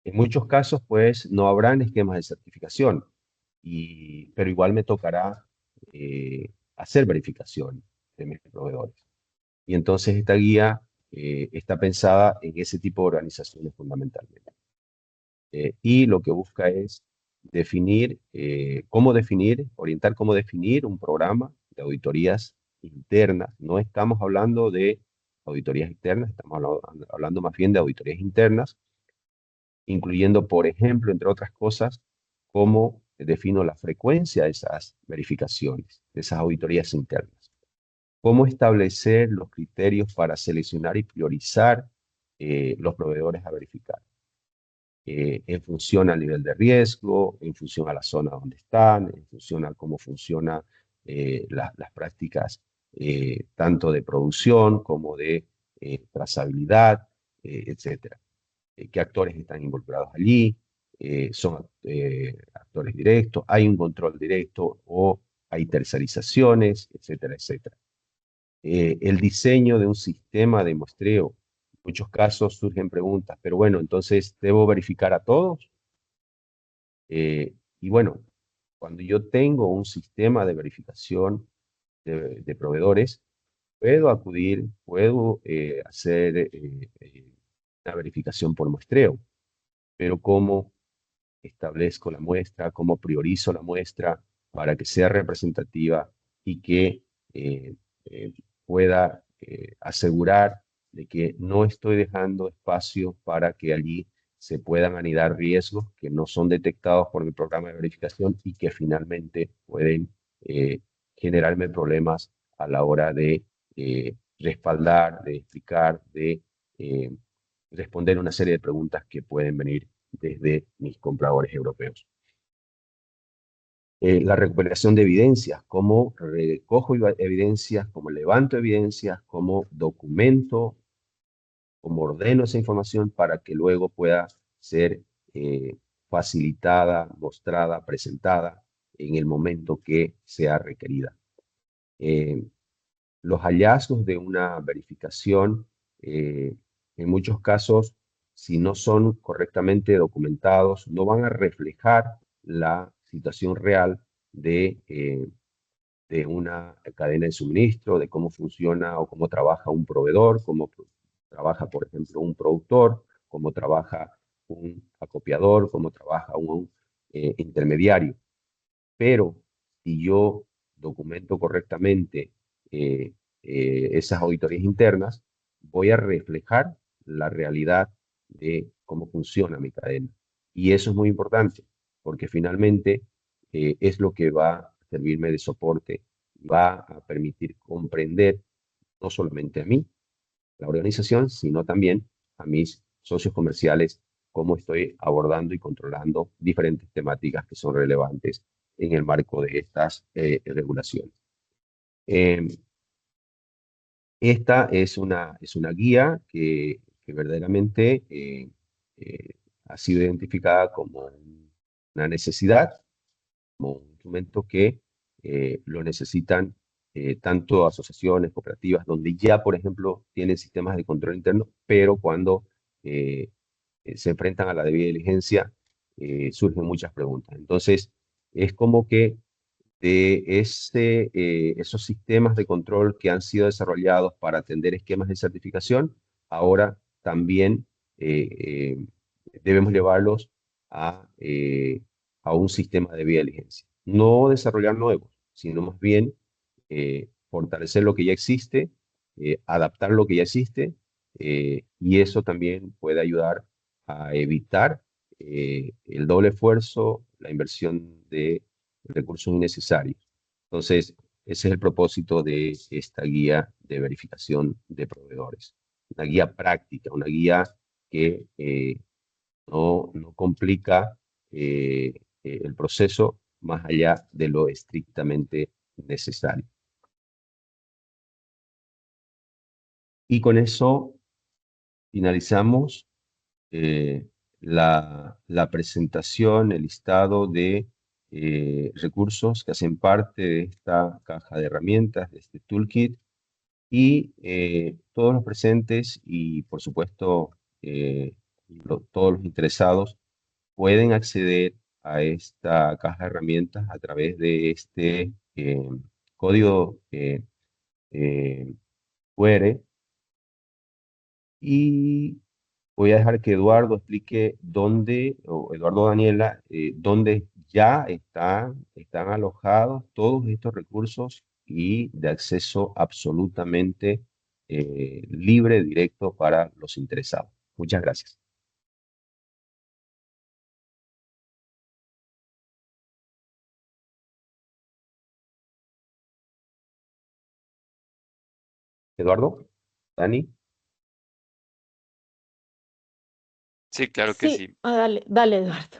En muchos casos, pues, no habrán esquemas de certificación, pero igual me tocará hacer verificación de mis proveedores. Y entonces esta guía está pensada en ese tipo de organizaciones fundamentalmente. Y lo que busca es definir orientar cómo definir un programa de auditorías internas. No estamos hablando de auditorías externas, estamos hablando más bien de auditorías internas, incluyendo, por ejemplo, entre otras cosas, cómo defino la frecuencia de esas verificaciones, de esas auditorías internas. Cómo establecer los criterios para seleccionar y priorizar los proveedores a verificar. En función al nivel de riesgo, en función a la zona donde están, en función a cómo funcionan las prácticas tanto de producción como de trazabilidad, etcétera. ¿Qué actores están involucrados allí? ¿Son actores directos? ¿Hay un control directo o hay tercerizaciones? Etcétera, etcétera. El diseño de un sistema de muestreo. En muchos casos surgen preguntas, pero bueno, entonces, ¿debo verificar a todos? Y bueno, cuando yo tengo un sistema de verificación de proveedores, puedo hacer una verificación por muestreo, pero ¿cómo establezco la muestra? ¿Cómo priorizo la muestra para que sea representativa y que pueda asegurar de que no estoy dejando espacio para que allí se puedan anidar riesgos que no son detectados por el programa de verificación y que finalmente pueden generarme problemas a la hora de respaldar, de explicar, de responder una serie de preguntas que pueden venir desde mis compradores europeos. La recuperación de evidencias, cómo recojo evidencias, cómo levanto evidencias, cómo documento, cómo ordeno esa información para que luego pueda ser facilitada, mostrada, presentada en el momento que sea requerida. Los hallazgos de una verificación, en muchos casos, si no son correctamente documentados, no van a reflejar la situación real de una cadena de suministro, de cómo funciona o cómo trabaja un proveedor, cómo trabaja, por ejemplo, un productor, cómo trabaja un acopiador, cómo trabaja un intermediario. Pero si yo documento correctamente esas auditorías internas, voy a reflejar la realidad de cómo funciona mi cadena. Y eso es muy importante, porque finalmente es lo que va a servirme de soporte, va a permitir comprender no solamente a mí, la organización, sino también a mis socios comerciales, cómo estoy abordando y controlando diferentes temáticas que son relevantes en el marco de estas regulaciones. Esta es una guía que verdaderamente ha sido identificada como una necesidad, como un instrumento que lo necesitan tanto asociaciones, cooperativas, donde ya, por ejemplo, tienen sistemas de control interno, pero cuando eh, se enfrentan a la debida diligencia, surgen muchas preguntas. Entonces, es como que de esos sistemas de control que han sido desarrollados para atender esquemas de certificación, ahora también debemos llevarlos a un sistema de vía diligencia. No desarrollar nuevos, sino más bien fortalecer lo que ya existe, adaptar lo que ya existe, y eso también puede ayudar a evitar el doble esfuerzo, la inversión de recursos innecesarios. Entonces, ese es el propósito de esta guía de verificación de proveedores. Una guía práctica, una guía que no complica el proceso más allá de lo estrictamente necesario. Y con eso finalizamos la presentación, el listado de recursos que hacen parte de esta caja de herramientas, de este toolkit, y todos los presentes y, por supuesto, todos los interesados pueden acceder a esta caja de herramientas a través de este código QR, y voy a dejar que Eduardo explique dónde, o Eduardo Daniela, dónde ya están alojados todos estos recursos y de acceso absolutamente libre, directo para los interesados. Muchas gracias. Eduardo, Dani. Sí, claro que Sí, sí. dale, dale, Eduardo.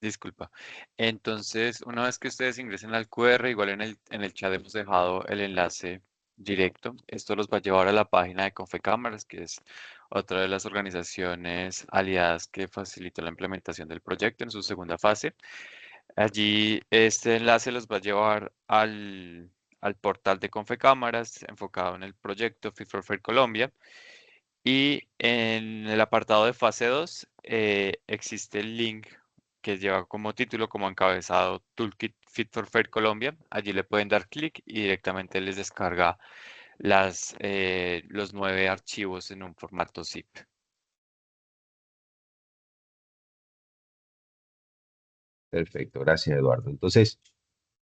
Disculpa. Entonces, una vez que ustedes ingresen al QR, igual en el chat hemos dejado el enlace directo. Esto los va a llevar a la página de Confecámaras, que es otra de las organizaciones aliadas que facilitó la implementación del proyecto en su segunda fase. Allí este enlace los va a llevar al portal de Confecámaras enfocado en el proyecto Fit for Fair Colombia. Y en el apartado de fase 2 existe el link que lleva como título, como encabezado, Toolkit Fit for Fair Colombia. Allí le pueden dar clic y directamente les descarga los 9 archivos en un formato zip. Perfecto, gracias Eduardo. Entonces,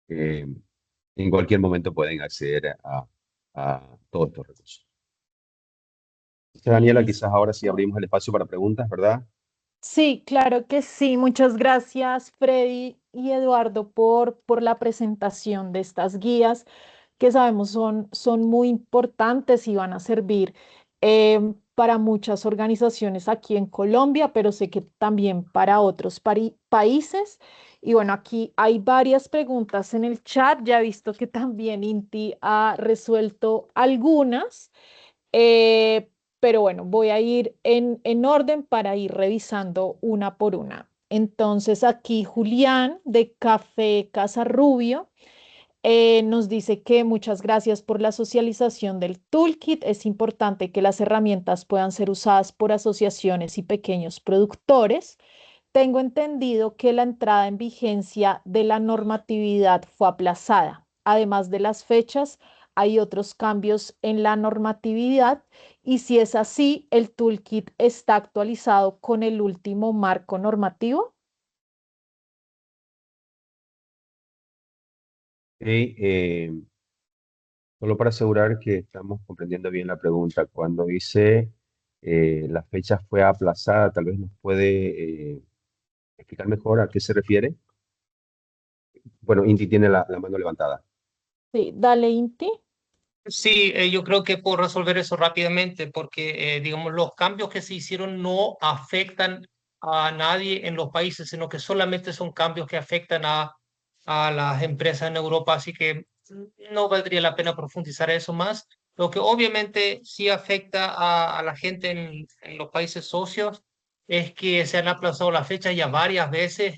en cualquier momento pueden acceder a todos estos recursos. Daniela, Listo. quizás ahora sí abrimos el espacio para preguntas, ¿verdad? Sí, claro que sí. Muchas gracias, Freddy y Eduardo, por la presentación de estas guías que sabemos son muy importantes y van a servir para muchas organizaciones aquí en Colombia, pero sé que también para otros países. Y bueno, aquí hay varias preguntas en el chat. Ya he visto que también Inti ha resuelto algunas. Eh, pero bueno, voy a ir en orden para ir revisando una por una. Entonces aquí Julián de Café Casa Rubio nos dice que muchas gracias por la socialización del toolkit. Es importante que las herramientas puedan ser usadas por asociaciones y pequeños productores. Tengo entendido que la entrada en vigencia de la normatividad fue aplazada. Además de las fechas, hay otros cambios en la normatividad y si es así, ¿el toolkit está actualizado con el último marco normativo? Solo para asegurar que estamos comprendiendo bien la pregunta, cuando dice la fecha fue aplazada, tal vez nos puede explicar mejor a qué se refiere. Bueno, Inti tiene la mano levantada. Sí, dale, Inti. Sí, yo creo que puedo resolver eso rápidamente porque, digamos, los cambios que se hicieron no afectan a nadie en los países, sino que solamente son cambios que afectan a las empresas en Europa, así que no valdría la pena profundizar eso más. Lo que obviamente sí afecta a la gente en los países socios es que se han aplazado las fechas ya varias veces.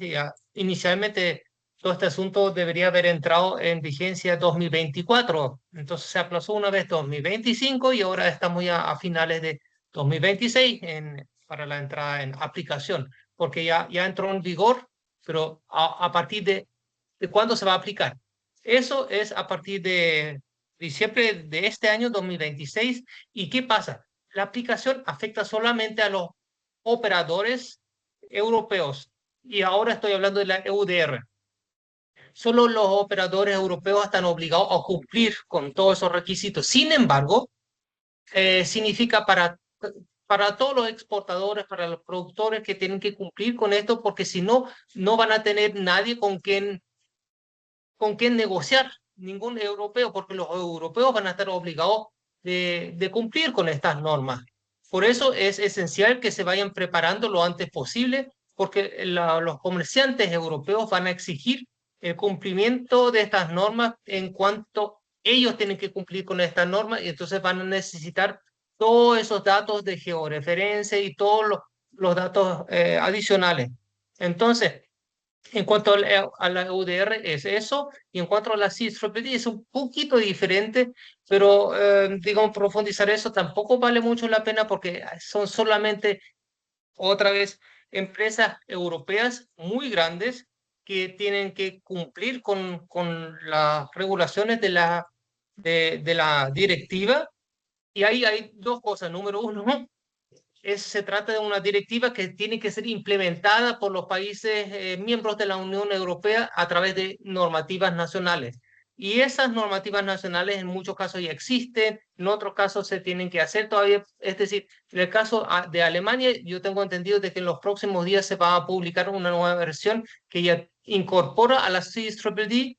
Inicialmente todo este asunto debería haber entrado en vigencia 2024. Entonces se aplazó una vez 2025 y ahora estamos ya a finales de 2026 para la entrada en aplicación, porque ya entró en vigor, pero a partir de cuándo se va a aplicar. Eso es a partir de diciembre de este año 2026. ¿Y qué pasa? La aplicación afecta solamente a los operadores europeos. Y ahora estoy hablando de la EUDR. Solo los operadores europeos están obligados a cumplir con todos esos requisitos. Sin embargo, significa para todos los exportadores, para los productores que tienen que cumplir con esto, porque si no, no van a tener nadie con quien negociar, ningún europeo, porque los europeos van a estar obligados de cumplir con estas normas. Por eso es esencial que se vayan preparando lo antes posible, porque los comerciantes europeos van a exigir el cumplimiento de estas normas en cuanto ellos tienen que cumplir con estas normas y entonces van a necesitar todos esos datos de georreferencia y todos los datos adicionales. Entonces, en cuanto a la UDR es eso, y en cuanto a la CISRPD es un poquito diferente, pero digamos, profundizar eso tampoco vale mucho la pena porque son solamente, otra vez, empresas europeas muy grandes que tienen que cumplir con las regulaciones de la directiva. Y ahí hay dos cosas. Número uno, se trata de una directiva que tiene que ser implementada por los países miembros de la Unión Europea a través de normativas nacionales. Y esas normativas nacionales en muchos casos ya existen, en otros casos se tienen que hacer todavía. Es decir, en el caso de Alemania, yo tengo entendido de que en los próximos días se va a publicar una nueva versión que ya incorpora a la CISDD.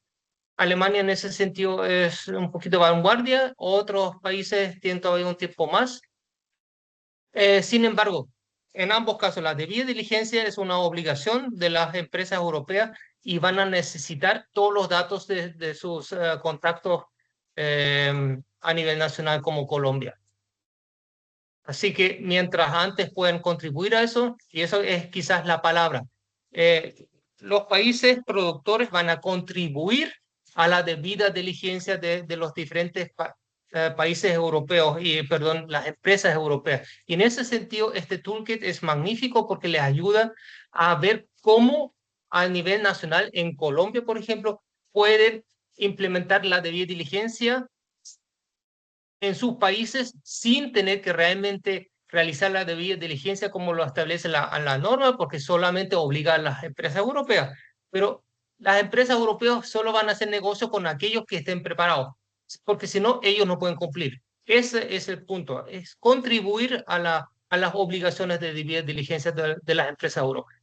Alemania en ese sentido es un poquito vanguardia, otros países tienen todavía un tiempo más. Sin embargo, en ambos casos, la debida diligencia es una obligación de las empresas europeas y van a necesitar todos los datos de sus contactos a nivel nacional como Colombia. Así que mientras antes pueden contribuir a eso, y eso es quizás la palabra, los países productores van a contribuir a la debida diligencia de los diferentes países europeos y, perdón, las empresas europeas. Y en ese sentido, este toolkit es magnífico porque les ayuda a ver cómo a nivel nacional, en Colombia, por ejemplo, pueden implementar la debida diligencia en sus países sin tener que realmente realizar la debida diligencia como lo establece la norma, porque solamente obliga a las empresas europeas. Pero las empresas europeas solo van a hacer negocio con aquellos que estén preparados, porque si no, ellos no pueden cumplir. Ese es el punto, es contribuir a las obligaciones de debida diligencia de las empresas europeas.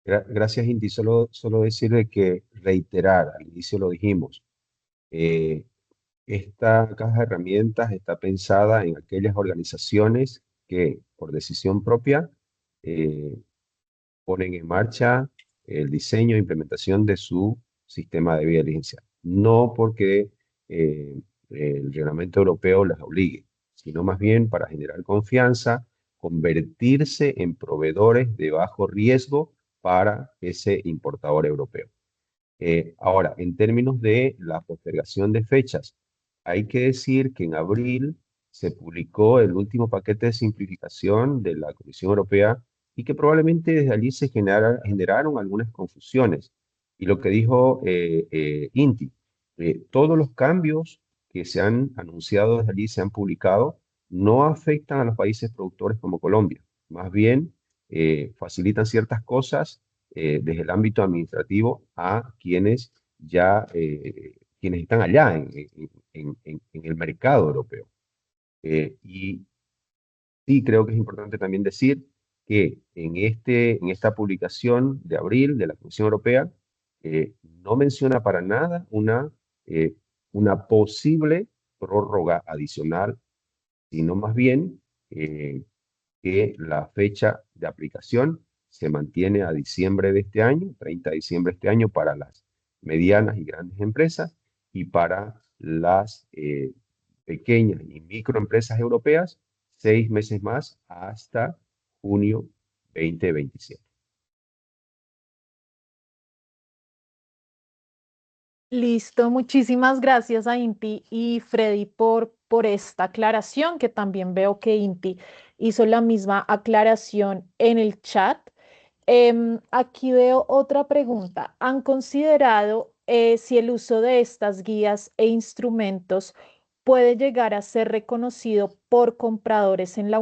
Gracias, Inti. Solo decirle que reiterar, al inicio lo dijimos, eh, esta caja de herramientas está pensada en aquellas organizaciones que por decisión propia eh, ponen en marcha el diseño e implementación de su sistema de debida diligencia. No porque el reglamento europeo las obligue, sino más bien para generar confianza, convertirse en proveedores de bajo riesgo para ese importador europeo. Ahora, en términos de la postergación de fechas, hay que decir que en abril se publicó el último paquete de simplificación de la Comisión Europea y que probablemente desde allí se generaron algunas confusiones. Y lo que dijo Inti, Todos los cambios que se han anunciado desde allí, se han publicado, no afectan a los países productores como Colombia. Más bien, facilitan ciertas cosas desde el ámbito administrativo a quienes quienes están allá en el mercado europeo. Y sí, creo que es importante también decir que en esta publicación de abril de la Comisión Europea no menciona para nada eh, una posible prórroga adicional, sino más bien que la fecha de aplicación se mantiene a diciembre de este año, 30 de diciembre de este año, para las medianas y grandes empresas, y para las pequeñas y microempresas europeas, 6 meses más hasta junio 2027. Listo, muchísimas gracias a Inti y Freddy por esta aclaración, que también veo que Inti hizo la misma aclaración en el chat. Aquí veo otra pregunta. ¿Han considerado si el uso de estas guías e instrumentos puede llegar a ser reconocido por compradores en la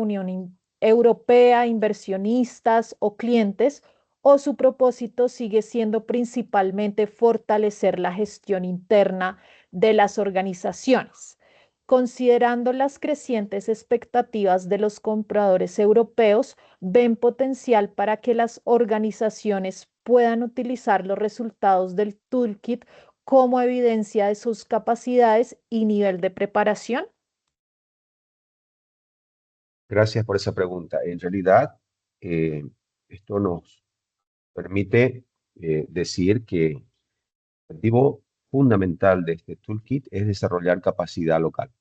Europea, inversionistas o clientes, o su propósito sigue siendo principalmente fortalecer la gestión interna de las organizaciones? Considerando las crecientes expectativas de los compradores europeos, ¿ven potencial para que las organizaciones puedan utilizar los resultados del toolkit como evidencia de sus capacidades y nivel de preparación? Gracias por esa pregunta. En realidad, eh, esto nos permite decir que el objetivo fundamental de este toolkit es desarrollar capacidad local,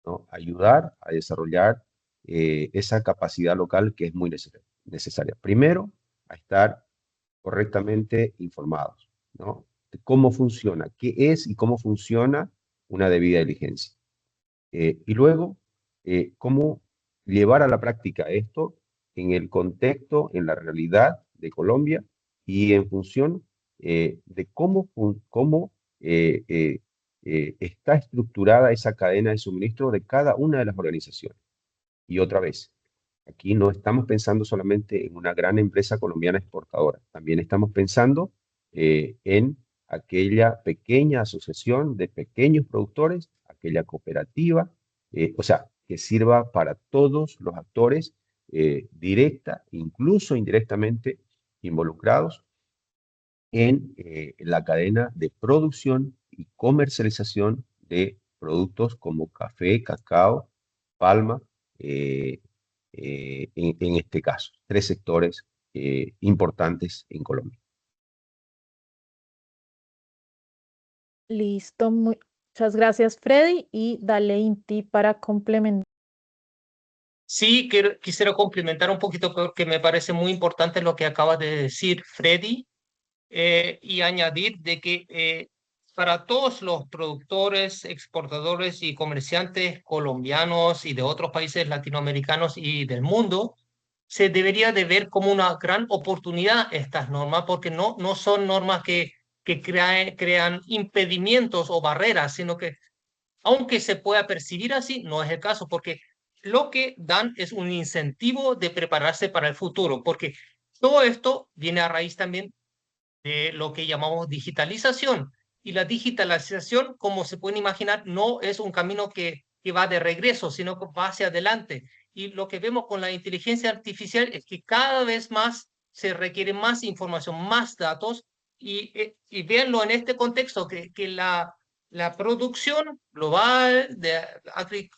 ¿no? Ayudar a desarrollar esa capacidad local que es muy necesaria. Primero, a estar correctamente informados, ¿no? De cómo funciona, qué es y cómo funciona una debida diligencia. Y luego, cómo llevar a la práctica esto en el contexto, en la realidad de Colombia y en función de cómo está estructurada esa cadena de suministro de cada una de las organizaciones. Y otra vez, aquí no estamos pensando solamente en una gran empresa colombiana exportadora, también estamos pensando en aquella pequeña asociación de pequeños productores, aquella cooperativa, o sea, que sirva para todos los actores directa, incluso indirectamente involucrados en la cadena de producción y comercialización de productos como café, cacao, palma, eh, en este caso. 3 sectores importantes en Colombia. Listo, muchas gracias, Freddy, y dale Inti para complementar. Sí, quisiera complementar un poquito porque me parece muy importante lo que acaba de decir Freddy, y añadir de que para todos los productores, exportadores y comerciantes colombianos y de otros países latinoamericanos y del mundo, se debería de ver como una gran oportunidad estas normas, porque no son normas que crean impedimentos o barreras, sino que aunque se pueda percibir así, no es el caso, porque lo que dan es un incentivo de prepararse para el futuro, porque todo esto viene a raíz también de lo que llamamos digitalización. Y la digitalización, como se pueden imaginar, no es un camino que va de regreso, sino que va hacia adelante. Y lo que vemos con la inteligencia artificial es que cada vez más se requiere más información, más datos, y véanlo en este contexto, que la producción global,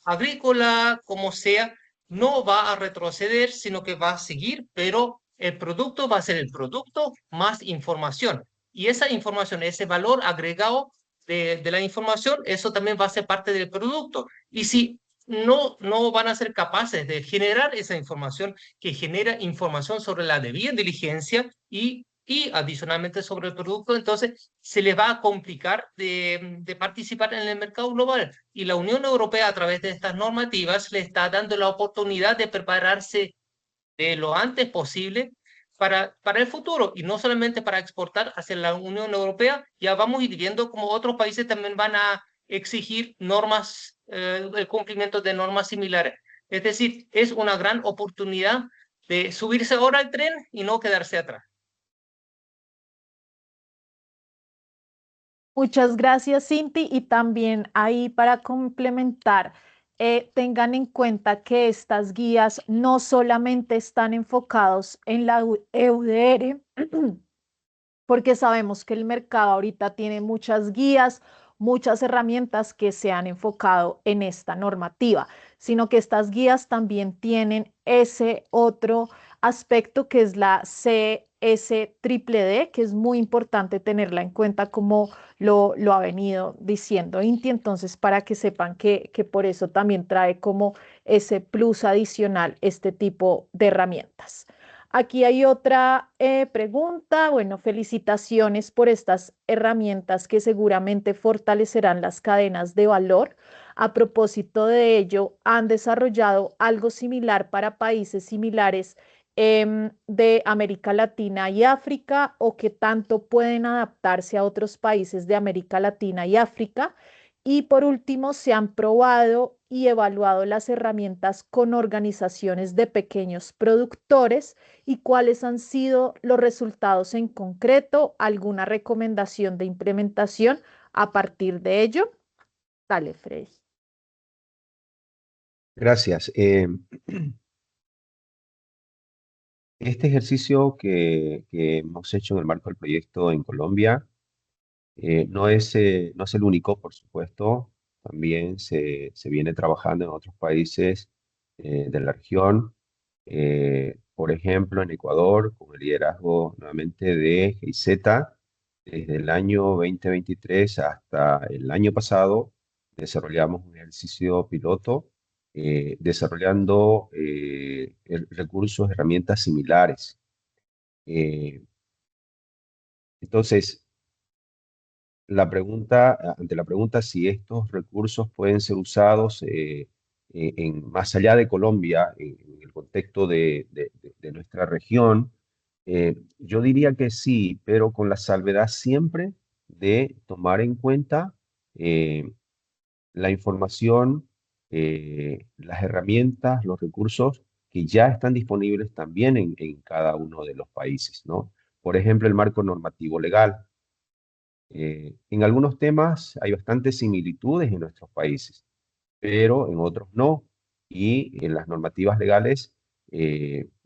agrícola, como sea, no va a retroceder, sino que va a seguir, pero el producto va a ser el producto más información. Y esa información, ese valor agregado de la información, eso también va a ser parte del producto. Y si no van a ser capaces de generar esa información que genera información sobre la debida diligencia y adicionalmente sobre el producto, entonces se les va a complicar de participar en el mercado global. Y la Unión Europea, a través de estas normativas, le está dando la oportunidad de prepararse lo antes posible para el futuro y no solamente para exportar hacia la Unión Europea. Ya vamos a ir viendo cómo otros países también van a exigir normas, el cumplimiento de normas similares. Es decir, es una gran oportunidad de subirse ahora al tren y no quedarse atrás. Muchas gracias, Cinti. Y también ahí para complementar, tengan en cuenta que estas guías no solamente están enfocados en la EUDR, porque sabemos que el mercado ahorita tiene muchas guías, muchas herramientas que se han enfocado en esta normativa, sino que estas guías también tienen ese otro aspecto que es la CSDD, que es muy importante tenerla en cuenta como lo ha venido diciendo Inti, entonces para que sepan que por eso también trae como ese plus adicional este tipo de herramientas. Aquí hay otra pregunta. Bueno, felicitaciones por estas herramientas que seguramente fortalecerán las cadenas de valor. A propósito de ello, ¿han desarrollado algo similar para países similares de América Latina y África o que tanto pueden adaptarse a otros países de América Latina y África? Y por último, ¿se han probado y evaluado las herramientas con organizaciones de pequeños productores y cuáles han sido los resultados en concreto? ¿Alguna recomendación de implementación a partir de ello? Dale, Freddy. Gracias. Este ejercicio que hemos hecho en el marco del proyecto en Colombia no es el único, por supuesto. También se viene trabajando en otros países de la región. Por ejemplo, en Ecuador, con el liderazgo nuevamente de GIZ, desde el año 2023 hasta el año pasado, desarrollamos un ejercicio piloto desarrollando recursos, herramientas similares. Eh, entonces, ante la pregunta si estos recursos pueden ser usados más allá de Colombia, en el contexto de nuestra región, yo diría que sí, pero con la salvedad siempre de tomar en cuenta eh, la información, las herramientas, los recursos que ya están disponibles también en cada uno de los países, ¿no? Por ejemplo, el marco normativo legal. En algunos temas hay bastantes similitudes en nuestros países, pero en otros no. Y en las normativas legales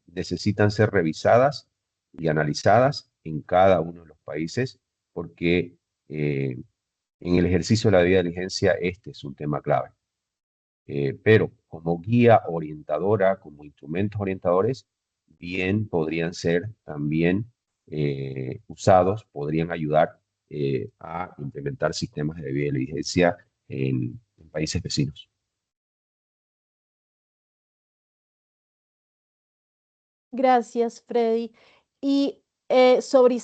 necesitan ser revisadas y analizadas en cada uno de los países porque en el ejercicio de la debida diligencia este es un tema clave. Pero como guía orientadora, como instrumentos orientadores, bien podrían ser también usados, podrían ayudar a implementar sistemas de debida diligencia en países vecinos. Gracias, Freddy. Y sobre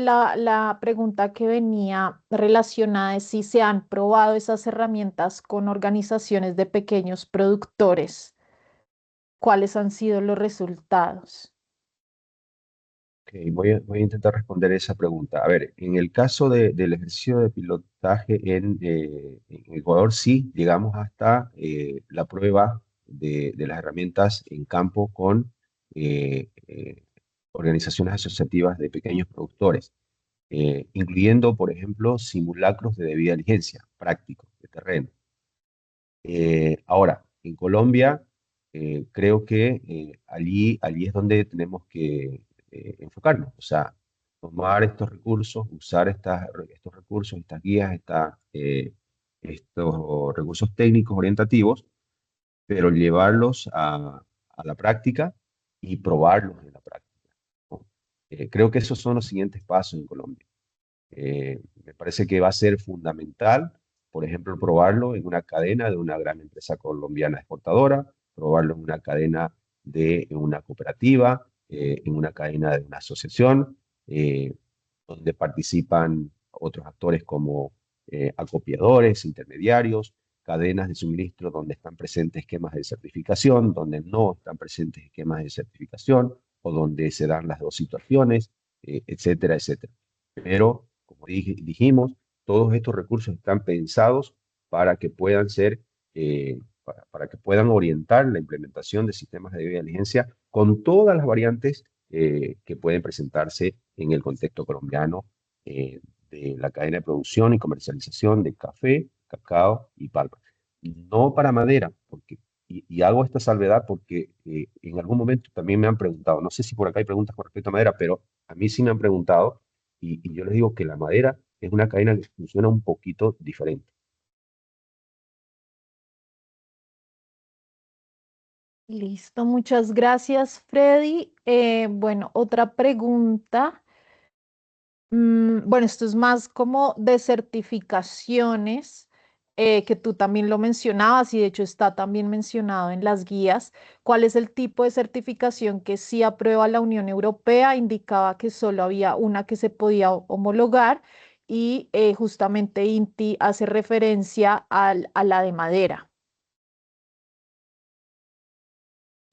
la pregunta que venía relacionada es si se han probado esas herramientas con organizaciones de pequeños productores. ¿Cuáles han sido los resultados? Ok, voy a intentar responder esa pregunta. A ver, en el caso del ejercicio de pilotaje en Ecuador, sí, llegamos hasta la prueba de las herramientas en campo con organizaciones asociativas de pequeños productores, incluyendo, por ejemplo, simulacros de debida diligencia, prácticos, de terreno. Ahora, en Colombia, creo que allí es donde tenemos que enfocarnos, o sea, tomar estos recursos, usar estos recursos, estas guías, estos recursos técnicos orientativos, pero llevarlos a la práctica y probarlos en la práctica, ¿no? Creo que esos son los siguientes pasos en Colombia. Me parece que va a ser fundamental, por ejemplo, probarlo en una cadena de una gran empresa colombiana exportadora, probarlo en una cadena de una cooperativa, en una cadena de una asociación, donde participan otros actores como acopiadores, intermediarios, cadenas de suministro donde están presentes esquemas de certificación, donde no están presentes esquemas de certificación, o donde se dan las dos situaciones, etcétera, etcétera. Pero, como dijimos, todos estos recursos están pensados para que puedan ser, para que puedan orientar la implementación de sistemas de debida diligencia con todas las variantes que pueden presentarse en el contexto colombiano de la cadena de producción y comercialización de café, cacao y palma. No para madera, porque, y hago esta salvedad porque en algún momento también me han preguntado, no sé si por acá hay preguntas con respecto a madera, pero a mí sí me han preguntado y yo les digo que la madera es una cadena que funciona un poquito diferente. Listo, muchas gracias, Freddy. Bueno, otra pregunta. Bueno, esto es más como de certificaciones, que tú también lo mencionabas y de hecho está también mencionado en las guías. ¿Cuál es el tipo de certificación que sí aprueba la Unión Europea? Indicaba que solo había una que se podía homologar y justamente INTI hace referencia a la de madera.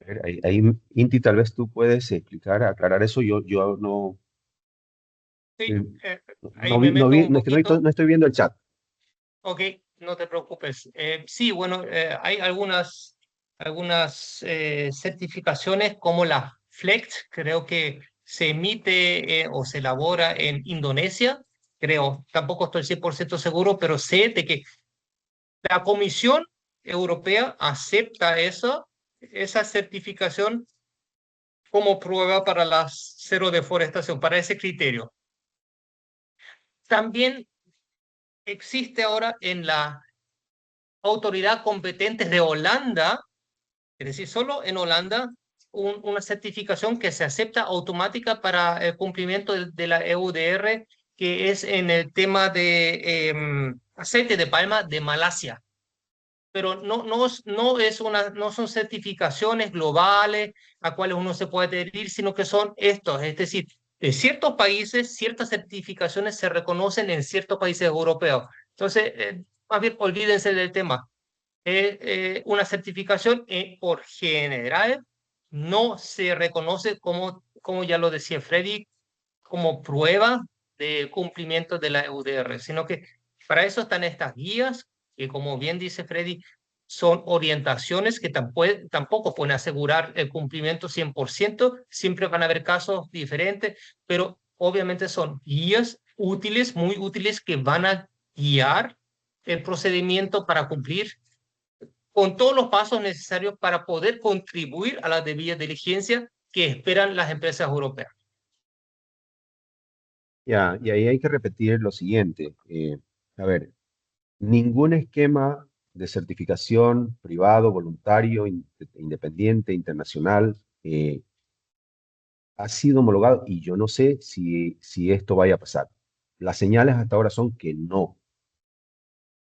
A ver, ahí, Inti, tal vez tú puedes explicar, aclarar eso. Yo no, Sí, ahí no me vi, no meto vi, un poquito. no estoy viendo el chat. Ok, no te preocupes. Sí, bueno, hay algunas certificaciones como la FLECT, creo que se emite o se elabora en Indonesia, creo, tampoco estoy 100% seguro, pero sé de que la Comisión Europea acepta esa certificación como prueba para la cero deforestación, para ese criterio. También existe ahora en la autoridad competente de Holanda, es decir, solo en Holanda, una certificación que se acepta automática para el cumplimiento de la EUDR, que es en el tema de aceite de palma de Malasia. Pero no son certificaciones globales a cuales uno se puede adherir, sino que son estos, es decir, de ciertos países, ciertas certificaciones se reconocen en ciertos países europeos. Entonces, más bien, olvídense del tema. Una certificación por general no se reconoce como ya lo decía Freddy, como prueba de cumplimiento de la EUDR, sino que para eso están estas guías, que como bien dice Freddy, son orientaciones que tampoco pueden asegurar el cumplimiento 100%, siempre van a haber casos diferentes, pero obviamente son guías útiles, muy útiles, que van a guiar el procedimiento para cumplir con todos los pasos necesarios para poder contribuir a la debida diligencia que esperan las empresas europeas. Ya, y ahí hay que repetir lo siguiente. A ver, ningún esquema de certificación privado, voluntario, independiente, internacional, ha sido homologado y yo no sé si esto vaya a pasar. Las señales hasta ahora son que no.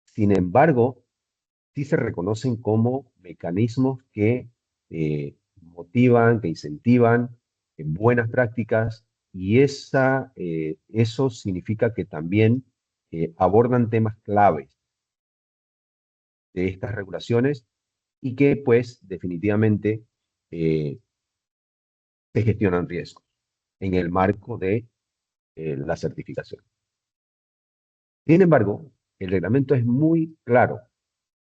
Sin embargo, sí se reconocen como mecanismos que motivan, que incentivan buenas prácticas y eso significa que también abordan temas claves de estas regulaciones y que pues definitivamente eh, se gestionan riesgos en el marco de la certificación. Sin embargo, el reglamento es muy claro.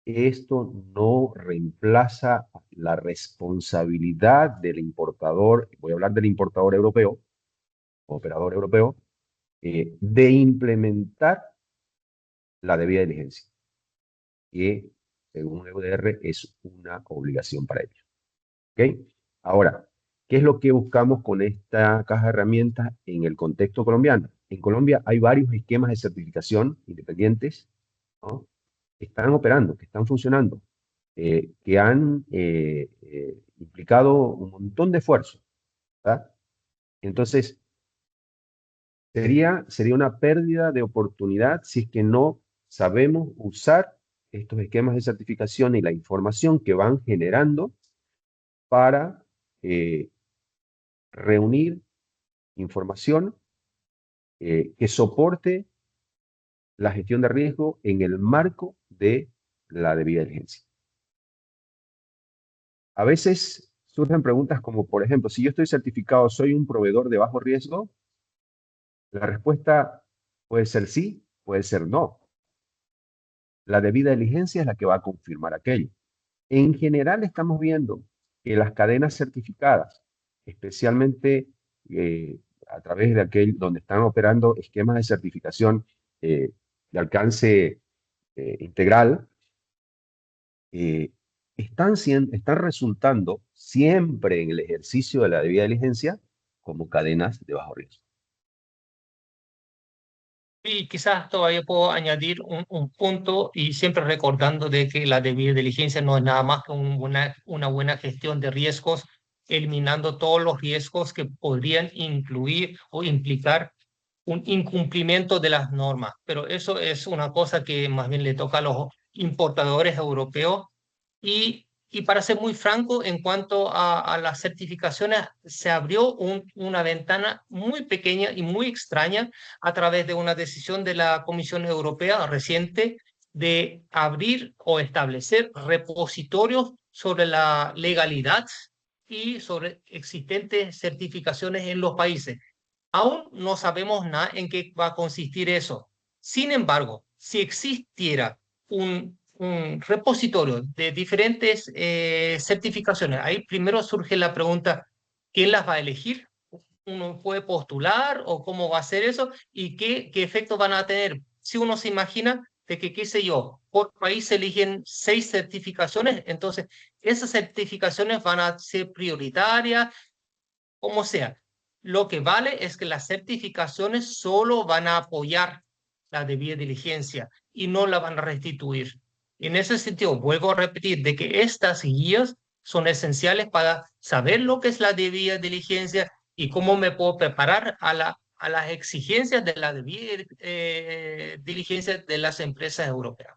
Esto no reemplaza la responsabilidad del importador, voy a hablar del importador europeo, operador europeo, de implementar la debida diligencia, que según EUDR es una obligación para ellos. ¿Ok? Ahora, ¿qué es lo que buscamos con esta caja de herramientas en el contexto colombiano? En Colombia hay varios esquemas de certificación independientes, ¿no?, que están operando, que están funcionando, que han implicado un montón de esfuerzo, ¿verdad? Entonces, sería una pérdida de oportunidad si es que no sabemos usar estos esquemas de certificación y la información que van generando para reunir información que soporte la gestión de riesgo en el marco de la debida diligencia. A veces surgen preguntas como, por ejemplo, si yo estoy certificado, ¿soy un proveedor de bajo riesgo? La respuesta puede ser sí, puede ser no. La debida diligencia es la que va a confirmar aquello. En general estamos viendo que las cadenas certificadas, especialmente a través de aquel donde están operando esquemas de certificación de alcance integral, eh, están resultando siempre en el ejercicio de la debida diligencia como cadenas de bajo riesgo. Y quizás todavía puedo añadir un punto y siempre recordando de que la debida diligencia no es nada más que una buena gestión de riesgos, eliminando todos los riesgos que podrían incluir o implicar un incumplimiento de las normas. Pero eso es una cosa que más bien le toca a los importadores europeos y para ser muy franco, en cuanto a las certificaciones, se abrió una ventana muy pequeña y muy extraña a través de una decisión de la Comisión Europea reciente de abrir o establecer repositorios sobre la legalidad y sobre existentes certificaciones en los países. Aún no sabemos nada en qué va a consistir eso. Sin embargo, si existiera un repositorio de diferentes certificaciones, ahí primero surge la pregunta, ¿quién las va a elegir? ¿Uno puede postular o cómo va a ser eso? ¿Y qué efectos van a tener? Si uno se imagina de que, qué sé yo, por país se eligen 6 certificaciones, entonces esas certificaciones van a ser prioritarias, como sea. Lo que vale es que las certificaciones solo van a apoyar la debida diligencia y no la van a restituir. En ese sentido, vuelvo a repetir de que estas guías son esenciales para saber lo que es la debida diligencia y cómo me puedo preparar a las exigencias de la debida diligencia de las empresas europeas.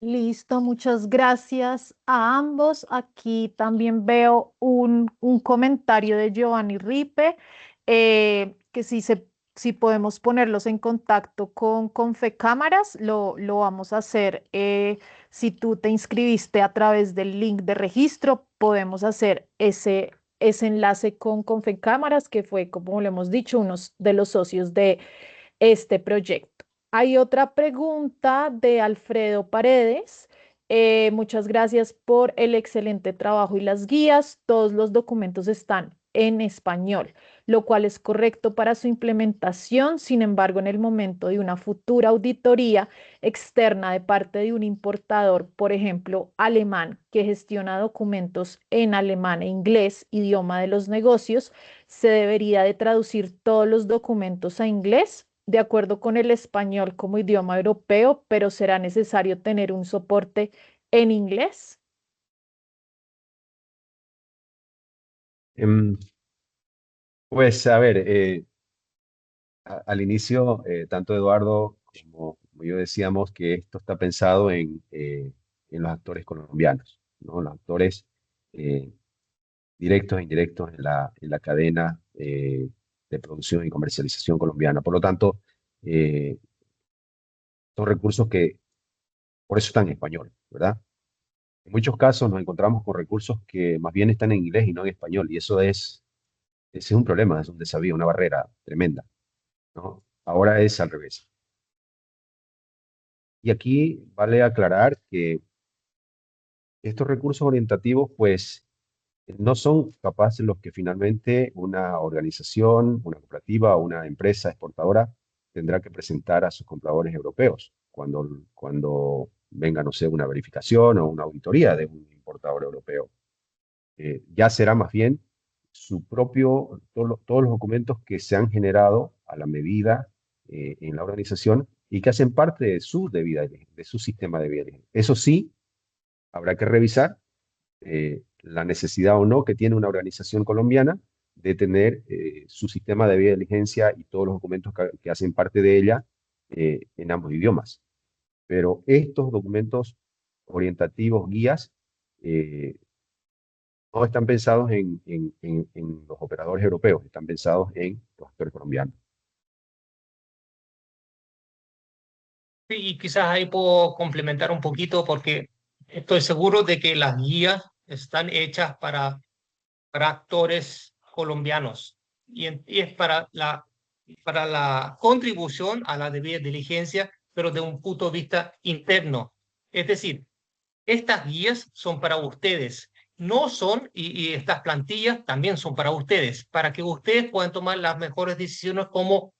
Listo, muchas gracias a ambos. Aquí también veo un comentario de Giovanni Ripe, que si podemos ponerlos en contacto con Fecámaras, lo vamos a hacer. Si tú te inscribiste a través del link de registro, podemos hacer ese enlace con Confecámaras, que fue, como le hemos dicho, uno de los socios de este proyecto. Hay otra pregunta de Alfredo Paredes. Muchas gracias por el excelente trabajo y las guías. Todos los documentos están en español, lo cual es correcto para su implementación. Sin embargo, en el momento de una futura auditoría externa de parte de un importador, por ejemplo, alemán, que gestiona documentos en alemán e inglés, idioma de los negocios, se debería de traducir todos los documentos a inglés de acuerdo con el español como idioma europeo, pero será necesario tener un soporte en inglés. Em, Pues a ver, al inicio, tanto Eduardo como yo decíamos que esto está pensado en los actores colombianos, ¿no? Los actores eh, directos e indirectos en la cadena de producción y comercialización colombiana. Por lo tanto, eh, son recursos que por eso están en español, ¿verdad? En muchos casos nos encontramos con recursos que más bien están en inglés y no en español, y ese es un problema, es un desafío, una barrera tremenda, ¿no? Ahora es al revés. Y aquí vale aclarar que estos recursos orientativos, pues, no son capaces los que finalmente una organización, una cooperativa o una empresa exportadora tendrá que presentar a sus compradores europeos cuando venga, no sé, una verificación o una auditoría de un importador europeo. Ya será más bien su propio, todos los documentos que se han generado a la medida en la organización y que hacen parte de su de su sistema de vida. Eso sí, habrá que revisar la necesidad o no que tiene una organización colombiana de tener su sistema de diligencia y todos los documentos que hacen parte de ella en ambos idiomas. Pero estos documentos orientativos, guías, eh, no están pensados en los operadores europeos, están pensados en los actores colombianos. Y quizás ahí puedo complementar un poquito porque estoy seguro de que las guías están hechas para actores colombianos y es para la contribución a la debida diligencia, pero de un punto de vista interno. Es decir, estas guías son para ustedes, no son, y estas plantillas también son para ustedes, para que ustedes puedan tomar las mejores decisiones cómo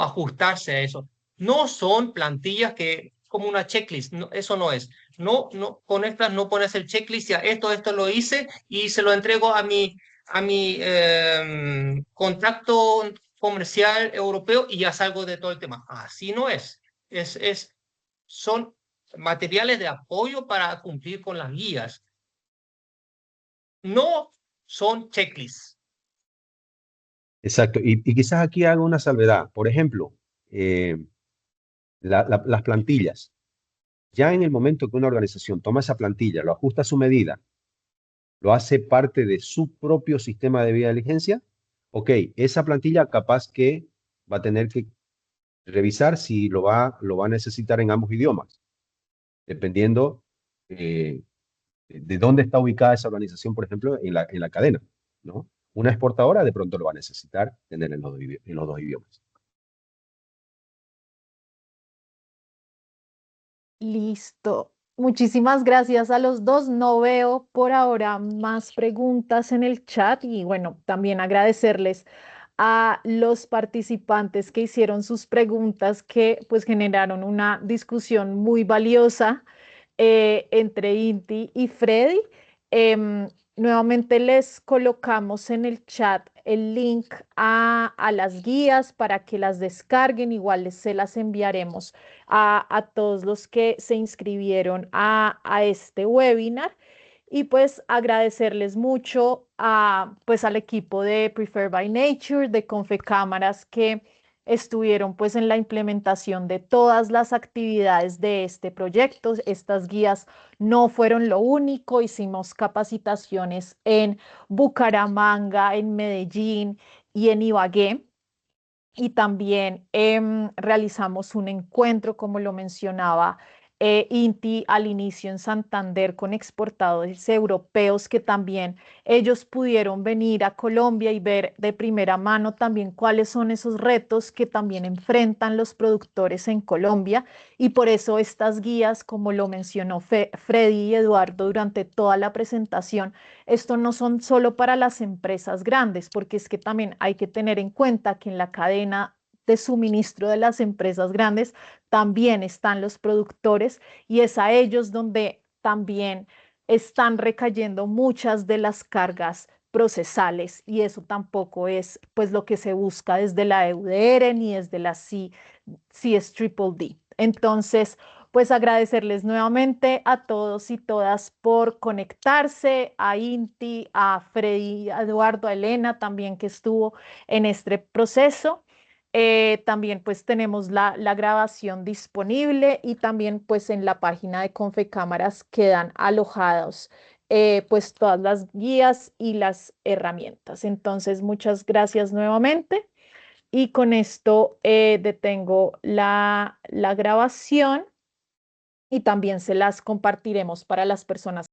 ajustarse a eso. No son plantillas que como una checklist, no, eso no es. No, no, con estas no pones el checklist, ya esto lo hice y se lo entrego a mi contacto comercial europeo y ya salgo de todo el tema. Así no es. Son materiales de apoyo para cumplir con las guías. No son checklists. Exacto. Y quizás aquí hago una salvedad. Por ejemplo, las plantillas. Ya en el momento que una organización toma esa plantilla, lo ajusta a su medida, lo hace parte de su propio sistema de debida diligencia, ok, esa plantilla capaz que va a tener que revisar si lo va a necesitar en ambos idiomas, dependiendo de dónde está ubicada esa organización, por ejemplo, en la cadena, ¿no? Una exportadora de pronto lo va a necesitar tener en los dos idiomas. Listo. Muchísimas gracias a los dos. No veo por ahora más preguntas en el chat y bueno, también agradecerles a los participantes que hicieron sus preguntas que pues generaron una discusión muy valiosa entre Inti y Freddy. Em, Nuevamente les colocamos en el chat el link a las guías para que las descarguen. Igual se las enviaremos a todos los que se inscribieron a este webinar. Y pues agradecerles mucho pues al equipo de Prefer by Nature, de Confecámaras, que estuvieron pues en la implementación de todas las actividades de este proyecto. Estas guías no fueron lo único, hicimos capacitaciones en Bucaramanga, en Medellín y en Ibagué. Y también realizamos un encuentro, como lo mencionaba Inti al inicio en Santander, con exportadores europeos que también ellos pudieron venir a Colombia y ver de primera mano también cuáles son esos retos que también enfrentan los productores en Colombia. Y por eso estas guías, como lo mencionó Freddy y Eduardo durante toda la presentación, esto no son solo para las empresas grandes, porque es que también hay que tener en cuenta que en la cadena de suministro de las empresas grandes también están los productores y es a ellos donde también están recayendo muchas de las cargas procesales y eso tampoco es pues lo que se busca desde la EUDR ni desde la CSDDD. Entonces, pues agradecerles nuevamente a todos y todas por conectarse, a Inti, a Freddy, a Eduardo, a Elena también que estuvo en este proceso. También pues tenemos la grabación disponible y también pues en la página de Confecámaras quedan alojados pues todas las guías y las herramientas. Entonces, muchas gracias nuevamente. Y con esto detengo la grabación y también se las compartiremos para las personas